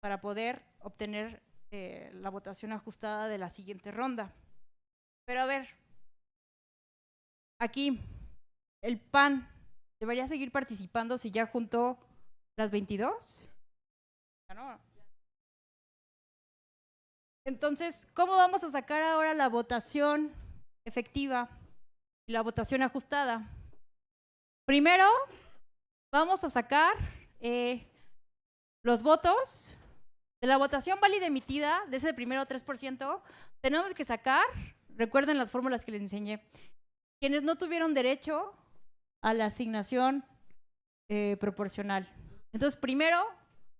para poder obtener la votación ajustada de la siguiente ronda. Pero a ver, aquí el PAN debería seguir participando si ya juntó las 22. Ya no. Entonces, ¿cómo vamos a sacar ahora la votación efectiva y la votación ajustada? Primero, vamos a sacar los votos de la votación válida emitida, de ese primero 3%, tenemos que sacar, recuerden las fórmulas que les enseñé, quienes no tuvieron derecho a la asignación proporcional. Entonces, primero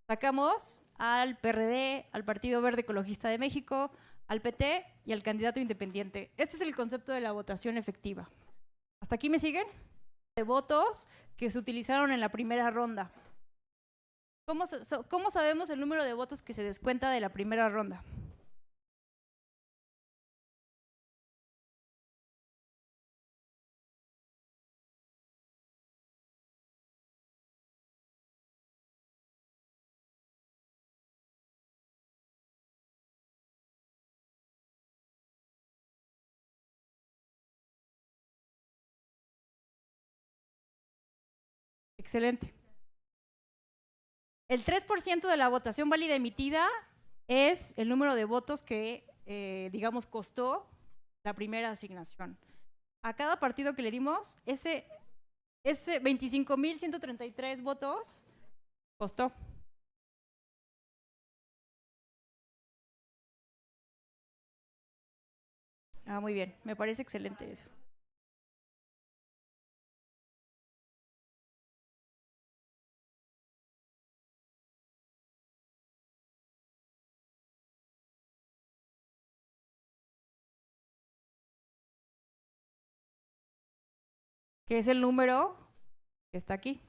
sacamos al PRD, al Partido Verde Ecologista de México, al PT y al candidato independiente. Este es el concepto de la votación efectiva. ¿Hasta aquí me siguen? De votos que se utilizaron en la primera ronda. ¿Cómo sabemos el número de votos que se descuenta de la primera ronda? Excelente. El 3% de la votación válida emitida es el número de votos que, digamos, costó la primera asignación. A cada partido que le dimos, ese 25,133 votos costó. Ah, muy bien, me parece excelente eso. Que es el número que está aquí.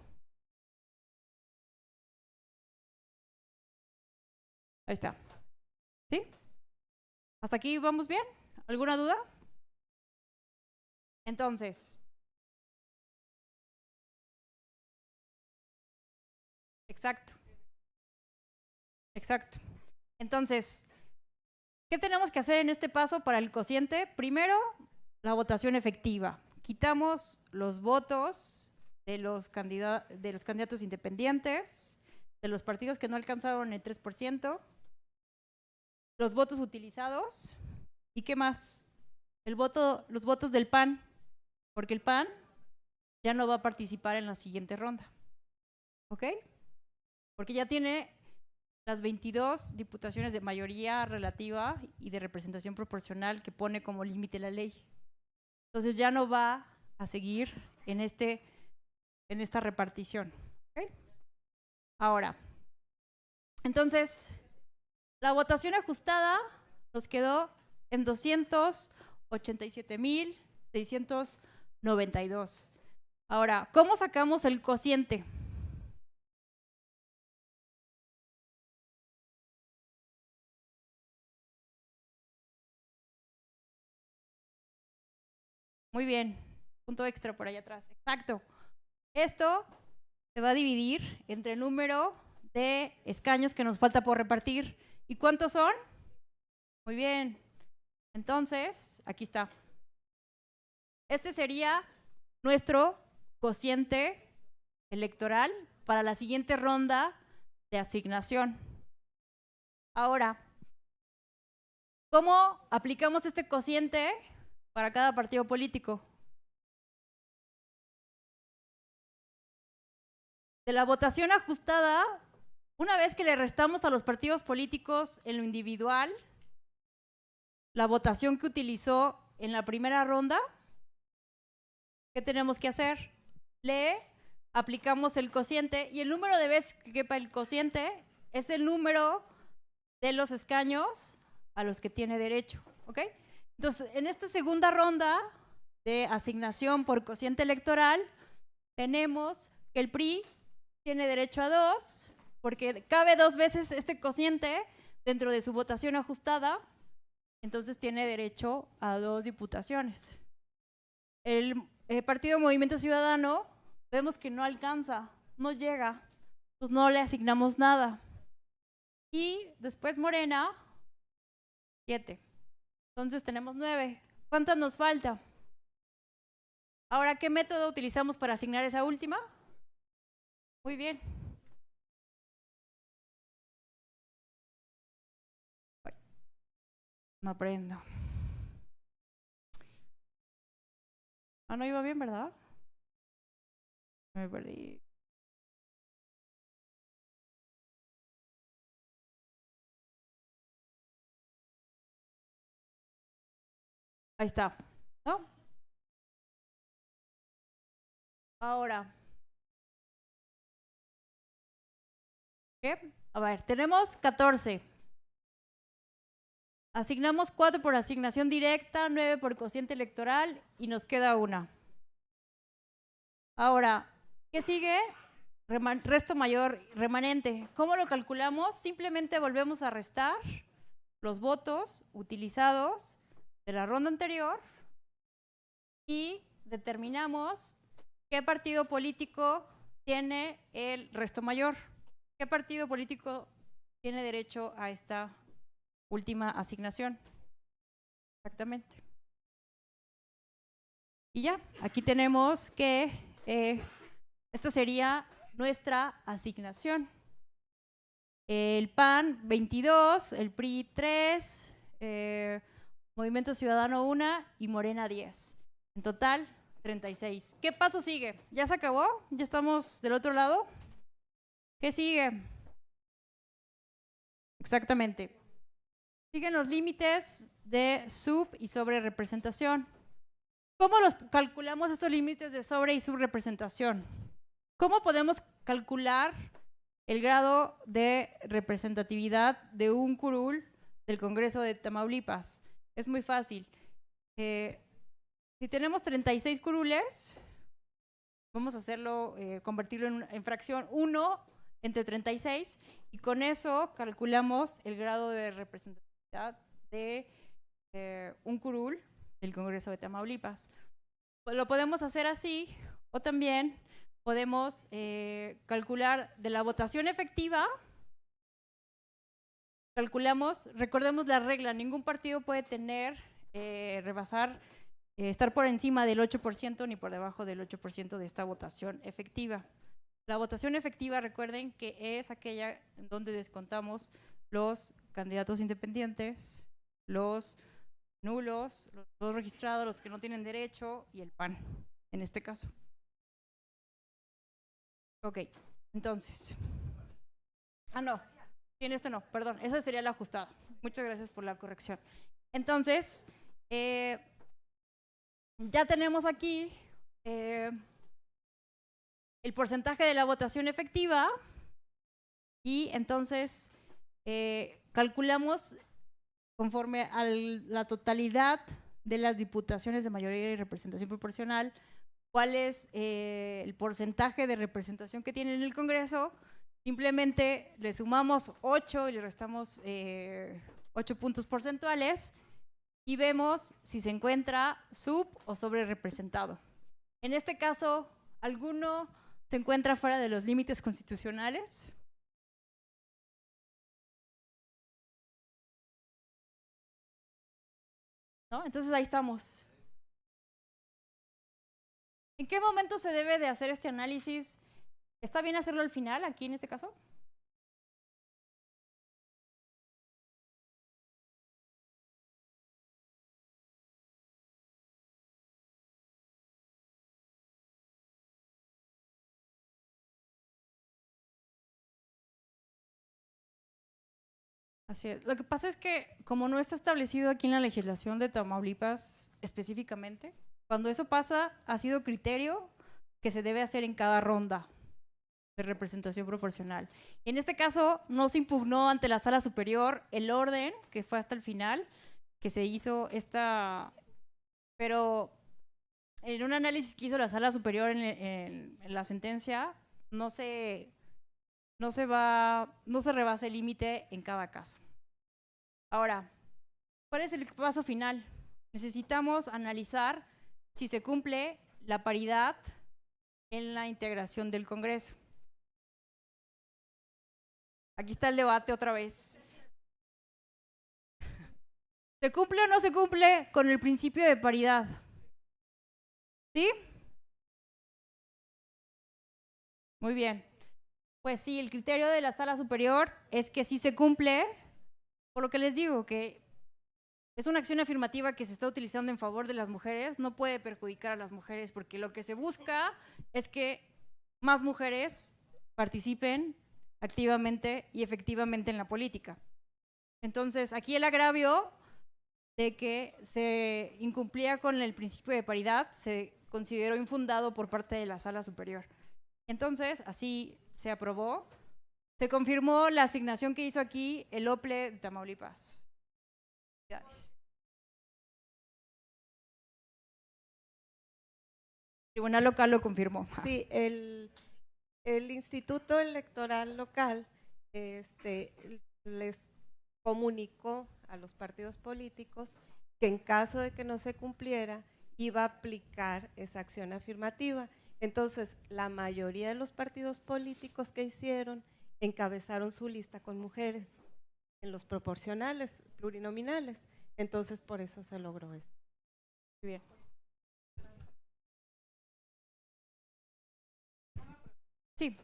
Ahí está. ¿Sí? ¿Hasta aquí vamos bien? ¿Alguna duda? Entonces, exacto. Exacto. Entonces, ¿qué tenemos que hacer en este paso para el cociente? Primero, la votación efectiva. Quitamos los votos de los candidatos independientes, de los partidos que no alcanzaron el 3%, los votos utilizados, ¿y qué más? Los votos del PAN, porque el PAN ya no va a participar en la siguiente ronda. ¿Ok? Porque ya tiene las 22 diputaciones de mayoría relativa y de representación proporcional que pone como límite la ley. Entonces ya no va a seguir en esta repartición. ¿Okay? Ahora, entonces, la votación ajustada nos quedó en 287,692. Ahora, ¿cómo sacamos el cociente? Muy bien, punto extra por allá atrás. Exacto. Esto se va a dividir entre el número de escaños que nos falta por repartir. ¿Y cuántos son? Muy bien. Entonces, aquí está. Este sería nuestro cociente electoral para la siguiente ronda de asignación. Ahora, ¿cómo aplicamos este cociente para cada partido político? De la votación ajustada, una vez que le restamos a los partidos políticos en lo individual la votación que utilizó en la primera ronda, ¿qué tenemos que hacer? Le aplicamos el cociente y el número de veces que quepa el cociente es el número de los escaños a los que tiene derecho. ¿Ok? Entonces, en esta segunda ronda de asignación por cociente electoral, tenemos que el PRI tiene derecho a 2, porque cabe 2 veces este cociente dentro de su votación ajustada, entonces tiene derecho a 2 diputaciones. El Partido Movimiento Ciudadano, vemos que no alcanza, no llega, pues no le asignamos nada. Y después Morena, 7. Entonces tenemos 9. ¿Cuántas nos falta? Ahora, ¿qué método utilizamos para asignar esa última? Muy bien. No aprendo. Ah, no iba bien, ¿verdad? Me perdí. Ahí está, ¿no? Ahora, ¿qué? A ver, tenemos 14. Asignamos 4 por asignación directa, 9 por cociente electoral y nos queda una. Ahora, ¿qué sigue? Resto mayor remanente. ¿Cómo lo calculamos? Simplemente volvemos a restar los votos utilizados de la ronda anterior y determinamos qué partido político tiene el resto mayor. ¿Qué partido político tiene derecho a esta última asignación? Exactamente. Y ya, aquí tenemos que esta sería nuestra asignación. El PAN 22, el PRI 3, Movimiento Ciudadano 1 y Morena 10. En total, 36. ¿Qué paso sigue? ¿Ya se acabó? ¿Ya estamos del otro lado? ¿Qué sigue? Exactamente. Siguen los límites de sub y sobre representación. ¿Cómo los calculamos estos límites de sobre y subrepresentación? ¿Cómo podemos calcular el grado de representatividad de un curul del Congreso de Tamaulipas? Es muy fácil. Si tenemos 36 curules, vamos a hacerlo, convertirlo en fracción 1 entre 36 y con eso calculamos el grado de representatividad de un curul del Congreso de Tamaulipas. Pues lo podemos hacer así o también podemos calcular de la votación efectiva. Calculamos, recordemos la regla, ningún partido puede tener, rebasar, estar por encima del 8% ni por debajo del 8% de esta votación efectiva. La votación efectiva, recuerden que es aquella en donde descontamos los candidatos independientes, los nulos, los registrados, los que no tienen derecho y el PAN, en este caso. Ok, entonces. No, en este no, perdón, esa sería la ajustada. Muchas gracias por la corrección. Entonces, ya tenemos aquí el porcentaje de la votación efectiva y entonces calculamos conforme a la totalidad de las diputaciones de mayoría y representación proporcional, cuál es el porcentaje de representación que tiene en el Congreso. Simplemente le sumamos 8 y le restamos 8 puntos porcentuales y vemos si se encuentra sub o sobre representado. En este caso, ¿alguno se encuentra fuera de los límites constitucionales? ¿No? Entonces ahí estamos. ¿En qué momento se debe de hacer este análisis? ¿Está bien hacerlo al final, aquí en este caso? Así es. Lo que pasa es que como no está establecido aquí en la legislación de Tamaulipas específicamente, cuando eso pasa ha sido criterio que se debe hacer en cada ronda de representación proporcional. Y en este caso no se impugnó ante la Sala Superior el orden, que fue hasta el final, que se hizo pero en un análisis que hizo la Sala Superior en la sentencia, no se rebasa el límite en cada caso. Ahora, ¿cuál es el paso final? Necesitamos analizar si se cumple la paridad en la integración del Congreso. Aquí está el debate otra vez. ¿Se cumple o no se cumple con el principio de paridad? ¿Sí? Muy bien. Pues sí, el criterio de la sala superior es que sí se cumple, por lo que les digo, que es una acción afirmativa que se está utilizando en favor de las mujeres, no puede perjudicar a las mujeres, porque lo que se busca es que más mujeres participen activamente y efectivamente en la política. Entonces, aquí el agravio de que se incumplía con el principio de paridad se consideró infundado por parte de la sala superior. Entonces, así se aprobó. Se confirmó la asignación que hizo aquí el OPLE de Tamaulipas. El Tribunal Local lo confirmó. Sí, el Instituto Electoral Local les comunicó a los partidos políticos que en caso de que no se cumpliera, iba a aplicar esa acción afirmativa. Entonces, la mayoría de los partidos políticos que hicieron encabezaron su lista con mujeres en los proporcionales, plurinominales. Entonces, por eso se logró esto. Muy bien. Sí.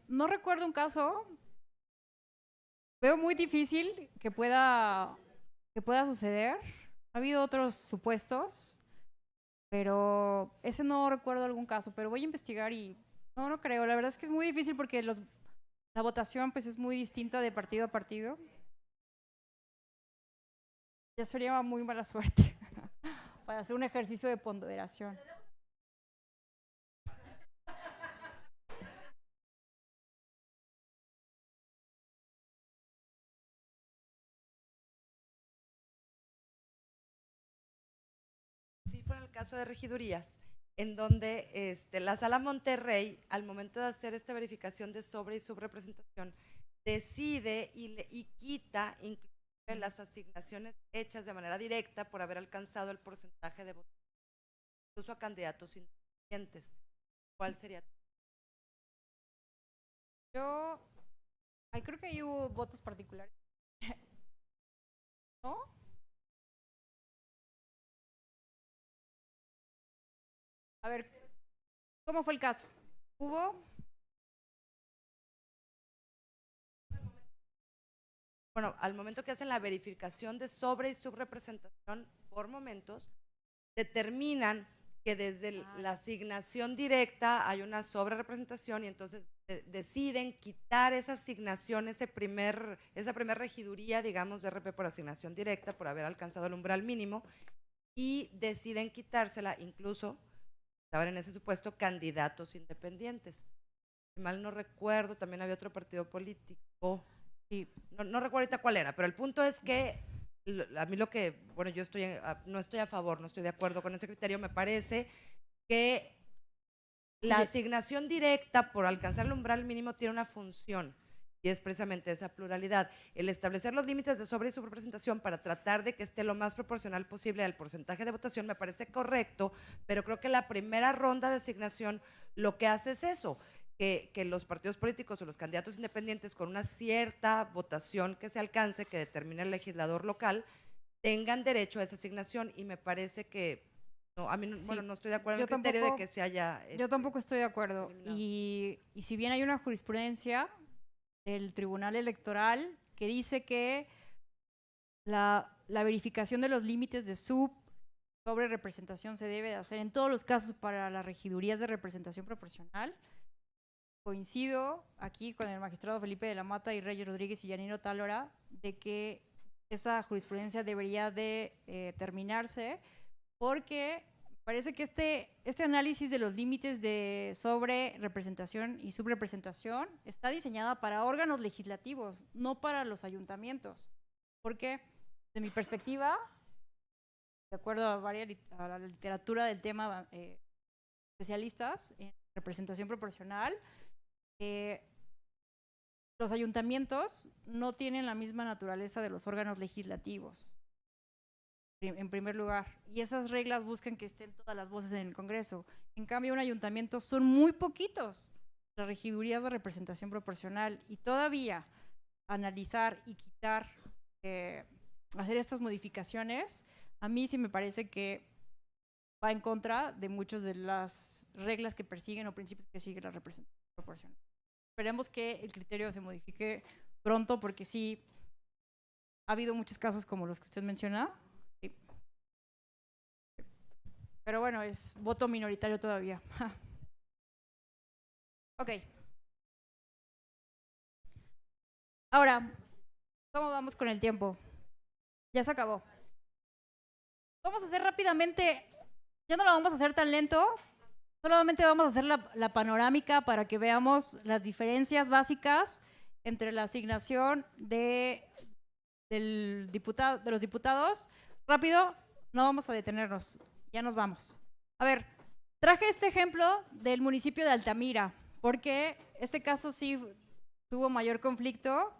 No recuerdo un caso. Veo muy difícil que pueda suceder. Ha habido otros supuestos, pero ese no recuerdo algún caso, pero voy a investigar y no creo. La verdad es que es muy difícil porque la votación pues es muy distinta de partido a partido. Ya sería muy mala suerte para hacer un ejercicio de ponderación. Sí, fue en el caso de regidurías, en donde la Sala Monterrey, al momento de hacer esta verificación de sobre y subrepresentación, decide y quita inclusive las asignaciones hechas de manera directa por haber alcanzado el porcentaje de votos, incluso a candidatos independientes. ¿Cuál sería? Creo que ahí hubo votos particulares. ¿No? A ver, ¿cómo fue el caso? ¿Hubo? Bueno, al momento que hacen la verificación de sobre y subrepresentación por momentos, determinan que desde la asignación directa hay una sobrerepresentación y entonces deciden quitar esa asignación, esa primer regiduría, digamos, de RP por asignación directa, por haber alcanzado el umbral mínimo, y deciden quitársela, incluso, estaban en ese supuesto, candidatos independientes. Si mal no recuerdo, también había otro partido político, Sí. no recuerdo ahorita cuál era, pero el punto es que a mí bueno, yo no estoy a favor, no estoy de acuerdo con ese criterio. Me parece que la asignación directa por alcanzar el umbral mínimo tiene una función y es precisamente esa pluralidad, el establecer los límites de sobre y subrepresentación para tratar de que esté lo más proporcional posible al porcentaje de votación. Me parece correcto, pero creo que la primera ronda de asignación lo que hace es eso, que los partidos políticos o los candidatos independientes con una cierta votación que se alcance, que determine el legislador local, tengan derecho a esa asignación, y me parece que no, a mí no, sí, bueno, no estoy de acuerdo en el criterio de que se haya… Yo tampoco estoy de acuerdo. Y si bien hay una jurisprudencia del Tribunal Electoral que dice que la verificación de los límites de sobre representación se debe de hacer en todos los casos para las regidurías de representación proporcional, coincido aquí con el magistrado Felipe de la Mata y Reyes Rodríguez y Yanino Tálora de que esa jurisprudencia debería de terminarse, porque parece que este análisis de los límites de sobre representación y subrepresentación está diseñada para órganos legislativos, no para los ayuntamientos. Porque, de mi perspectiva, de acuerdo a la literatura del tema, especialistas en representación proporcional, los ayuntamientos no tienen la misma naturaleza de los órganos legislativos, en primer lugar, y esas reglas buscan que estén todas las voces en el Congreso. En cambio, un ayuntamiento son muy poquitos las regidurías de representación proporcional, y todavía analizar y quitar, hacer estas modificaciones, a mí sí me parece que va en contra de muchas de las reglas que persiguen o principios que sigue la representación proporcional. Esperemos que el criterio se modifique pronto, porque sí ha habido muchos casos como los que usted menciona. Sí. Pero bueno, es voto minoritario todavía. Ok. Ahora, ¿cómo vamos con el tiempo? Ya se acabó. Vamos a hacer rápidamente, ya no lo vamos a hacer tan lento, solamente vamos a hacer la panorámica para que veamos las diferencias básicas entre la asignación de los diputados. Rápido, no vamos a detenernos, ya nos vamos. A ver, traje este ejemplo del municipio de Altamira, porque este caso sí tuvo mayor conflicto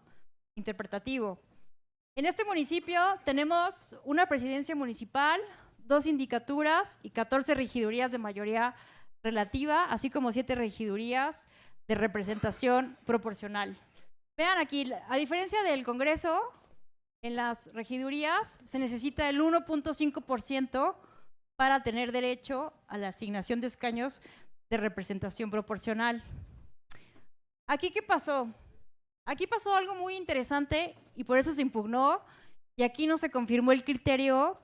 interpretativo. En este municipio tenemos una presidencia municipal, 2 sindicaturas y 14 regidurías de mayoría relativa, así como 7 regidurías de representación proporcional. Vean aquí, a diferencia del Congreso, en las regidurías se necesita el 1.5% para tener derecho a la asignación de escaños de representación proporcional. ¿Aquí qué pasó? Aquí pasó algo muy interesante y por eso se impugnó, y aquí no se confirmó el criterio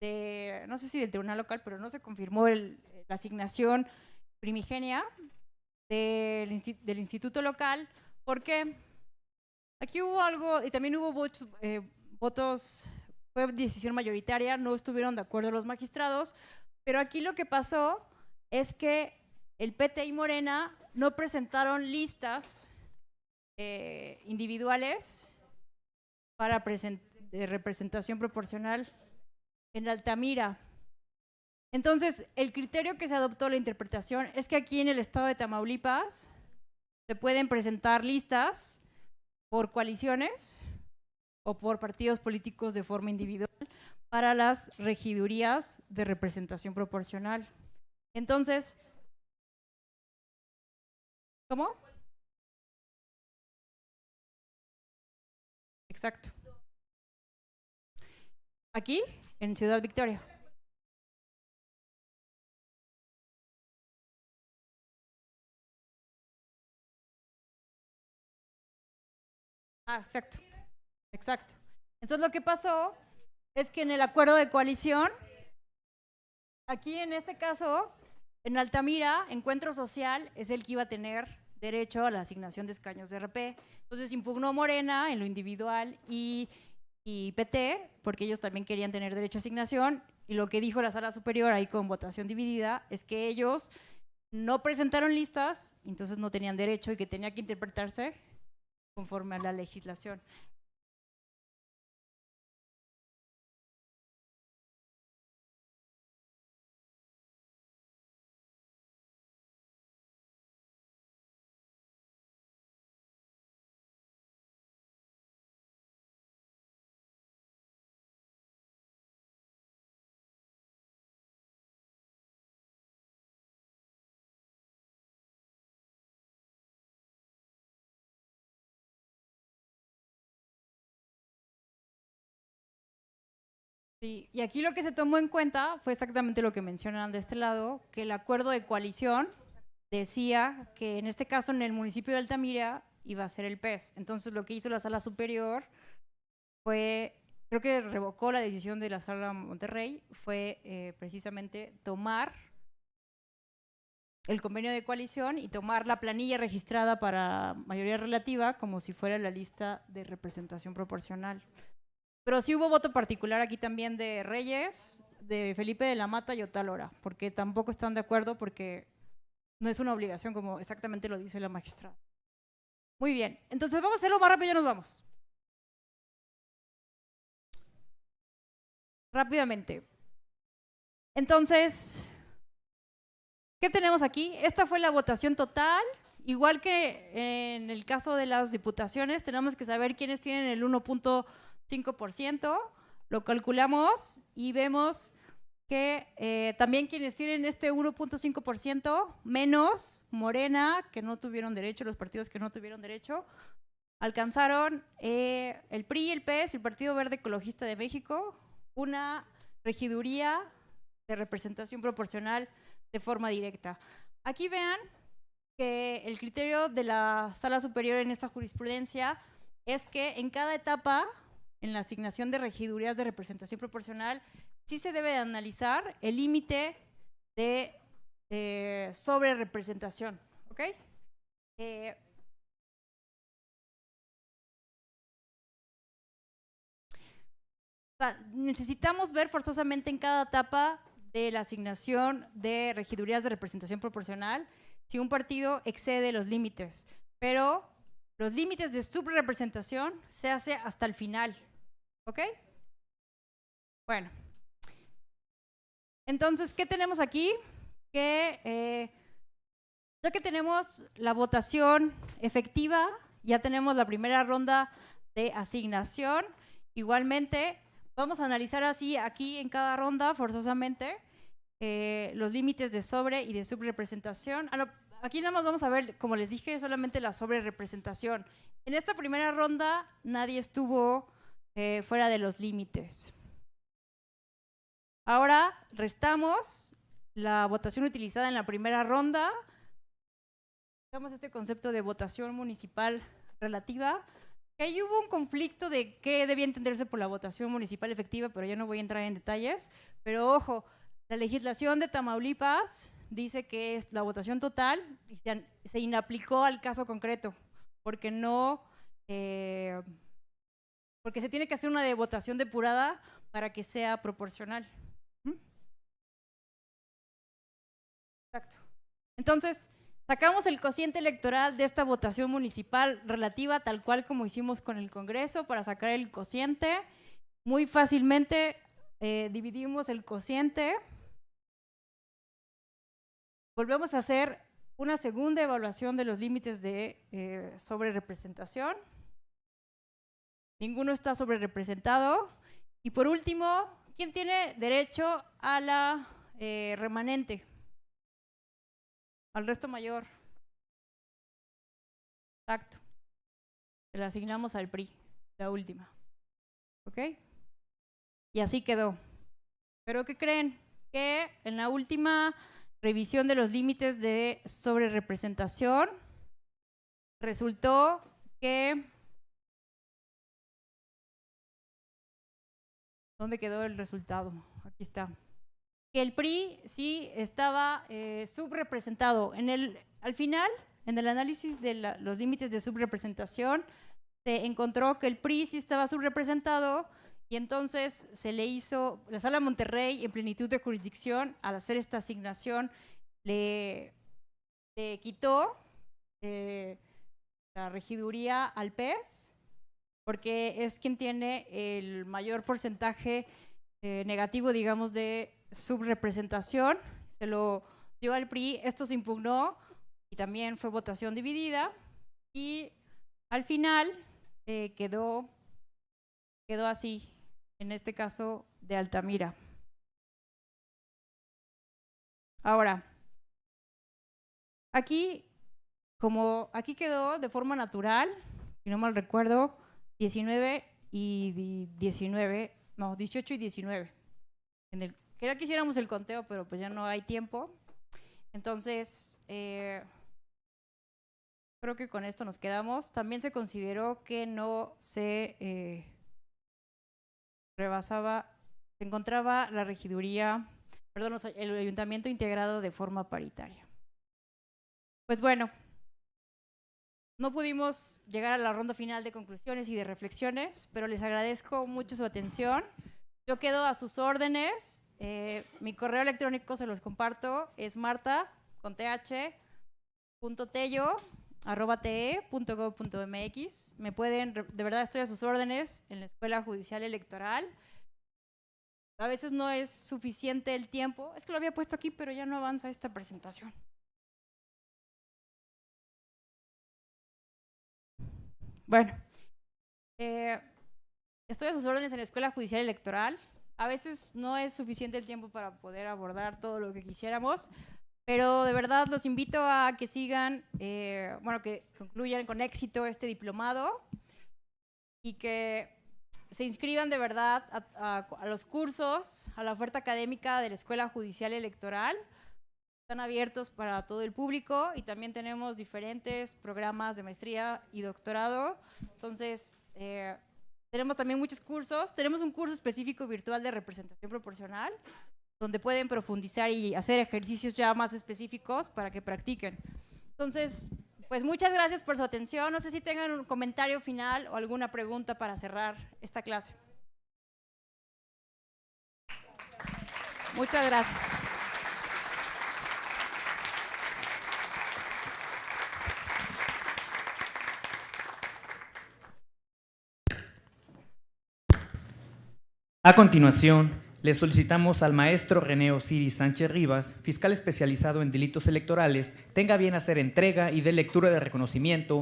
de, no sé si del tribunal local, pero no se confirmó la asignación primigenia del instituto local. ¿Por qué? Aquí hubo algo, y también hubo votos, fue decisión mayoritaria, no estuvieron de acuerdo los magistrados, pero aquí lo que pasó es que el PT y Morena no presentaron listas individuales para de representación proporcional en Altamira. Entonces, el criterio que se adoptó, la interpretación, es que aquí en el estado de Tamaulipas se pueden presentar listas por coaliciones o por partidos políticos de forma individual para las regidurías de representación proporcional. Entonces, ¿cómo? Exacto. Aquí, en Ciudad Victoria. Ah, exacto. Exacto. Entonces lo que pasó es que en el acuerdo de coalición, aquí en este caso, en Altamira, Encuentro Social es el que iba a tener derecho a la asignación de escaños de RP. Entonces impugnó Morena en lo individual y PT, porque ellos también querían tener derecho a asignación, y lo que dijo la Sala Superior ahí con votación dividida es que ellos no presentaron listas, entonces no tenían derecho y que tenía que interpretarse conforme a la legislación. Sí, y aquí lo que se tomó en cuenta fue exactamente lo que mencionan de este lado, que el acuerdo de coalición decía que en este caso en el municipio de Altamira iba a ser el PES. Entonces lo que hizo la Sala Superior fue, creo que revocó la decisión de la Sala Monterrey, fue precisamente tomar el convenio de coalición y tomar la planilla registrada para mayoría relativa como si fuera la lista de representación proporcional. Pero sí hubo voto particular aquí también de Reyes, de Felipe de la Mata y Otalora, porque tampoco están de acuerdo, porque no es una obligación como exactamente lo dice la magistrada. Muy bien, entonces vamos a hacerlo más rápido y ya nos vamos. Rápidamente. Entonces, ¿qué tenemos aquí? Esta fue la votación total. Igual que en el caso de las diputaciones, tenemos que saber quiénes tienen el 1.5%. Lo calculamos y vemos que también quienes tienen este 1.5% menos Morena, que no tuvieron derecho, los partidos que no tuvieron derecho, alcanzaron el PRI, el PES y el Partido Verde Ecologista de México una regiduría de representación proporcional de forma directa. Aquí vean que el criterio de la Sala Superior en esta jurisprudencia es que en cada etapa, en la asignación de regidurías de representación proporcional, sí se debe de analizar el límite de sobrerepresentación, ¿ok? Necesitamos ver forzosamente en cada etapa de la asignación de regidurías de representación proporcional si un partido excede los límites, pero los límites de subrepresentación se hace hasta el final, ¿ok? Bueno, entonces, ¿qué tenemos aquí? Que ya que tenemos la votación efectiva, ya tenemos la primera ronda de asignación, igualmente vamos a analizar así aquí en cada ronda forzosamente los límites de sobre y de subrepresentación. Aquí nada más vamos a ver, como les dije, solamente la sobrerepresentación. En esta primera ronda nadie estuvo fuera de los límites. Ahora restamos la votación utilizada en la primera ronda. Usamos este concepto de votación municipal relativa. Ahí hubo un conflicto de qué debía entenderse por la votación municipal efectiva, pero yo no voy a entrar en detalles. Pero ojo, la legislación de Tamaulipas dice que es la votación total y se inaplicó al caso concreto, porque porque se tiene que hacer una de votación depurada para que sea proporcional. Exacto. Entonces, sacamos el cociente electoral de esta votación municipal relativa, tal cual como hicimos con el Congreso, para sacar el cociente. Muy fácilmente dividimos el cociente. Volvemos a hacer una segunda evaluación de los límites de sobrerepresentación. Ninguno está sobrerepresentado. Y por último, ¿quién tiene derecho a la remanente? Al resto mayor. Exacto. Se la asignamos al PRI, la última. ¿Ok? Y así quedó. ¿Pero qué creen? Que en la última revisión de los límites de sobrerepresentación resultó que... ¿Dónde quedó el resultado? Aquí está. Que el PRI sí estaba subrepresentado. Al final, en el análisis de los límites de subrepresentación, se encontró que el PRI sí estaba subrepresentado y entonces se le hizo, la Sala Monterrey, en plenitud de jurisdicción, al hacer esta asignación, le quitó la regiduría al PES, porque es quien tiene el mayor porcentaje negativo, digamos, de subrepresentación. Se lo dio al PRI, esto se impugnó y también fue votación dividida y al final quedó así, en este caso de Altamira. Ahora, aquí quedó de forma natural, si no mal recuerdo, 18 y 19. Quería que hiciéramos el conteo, pero pues ya no hay tiempo. Entonces, creo que con esto nos quedamos. También se consideró que no se se encontraba la regiduría, el ayuntamiento integrado de forma paritaria. Pues bueno, no pudimos llegar a la ronda final de conclusiones y de reflexiones, pero les agradezco mucho su atención. Yo quedo a sus órdenes. Mi correo electrónico se los comparto, es marta.tello@te.gov.mx. Me pueden, de verdad estoy a sus órdenes en la Escuela Judicial Electoral. a veces no es suficiente el tiempo. Es que lo había puesto aquí, pero ya no avanza esta presentación. Bueno, estoy a sus órdenes en la Escuela Judicial Electoral. A veces no es suficiente el tiempo para poder abordar todo lo que quisiéramos, pero de verdad los invito a que sigan, que concluyan con éxito este diplomado y que se inscriban de verdad a los cursos, a la oferta académica de la Escuela Judicial Electoral. Están abiertos para todo el público y también tenemos diferentes programas de maestría y doctorado. Entonces, tenemos también muchos cursos. Tenemos un curso específico virtual de representación proporcional, donde pueden profundizar y hacer ejercicios ya más específicos para que practiquen. Entonces, pues muchas gracias por su atención. No sé si tengan un comentario final o alguna pregunta para cerrar esta clase. Muchas gracias. A continuación, le solicitamos al maestro René Osiris Sánchez Rivas, fiscal especializado en delitos electorales, tenga bien hacer entrega y dé lectura de reconocimiento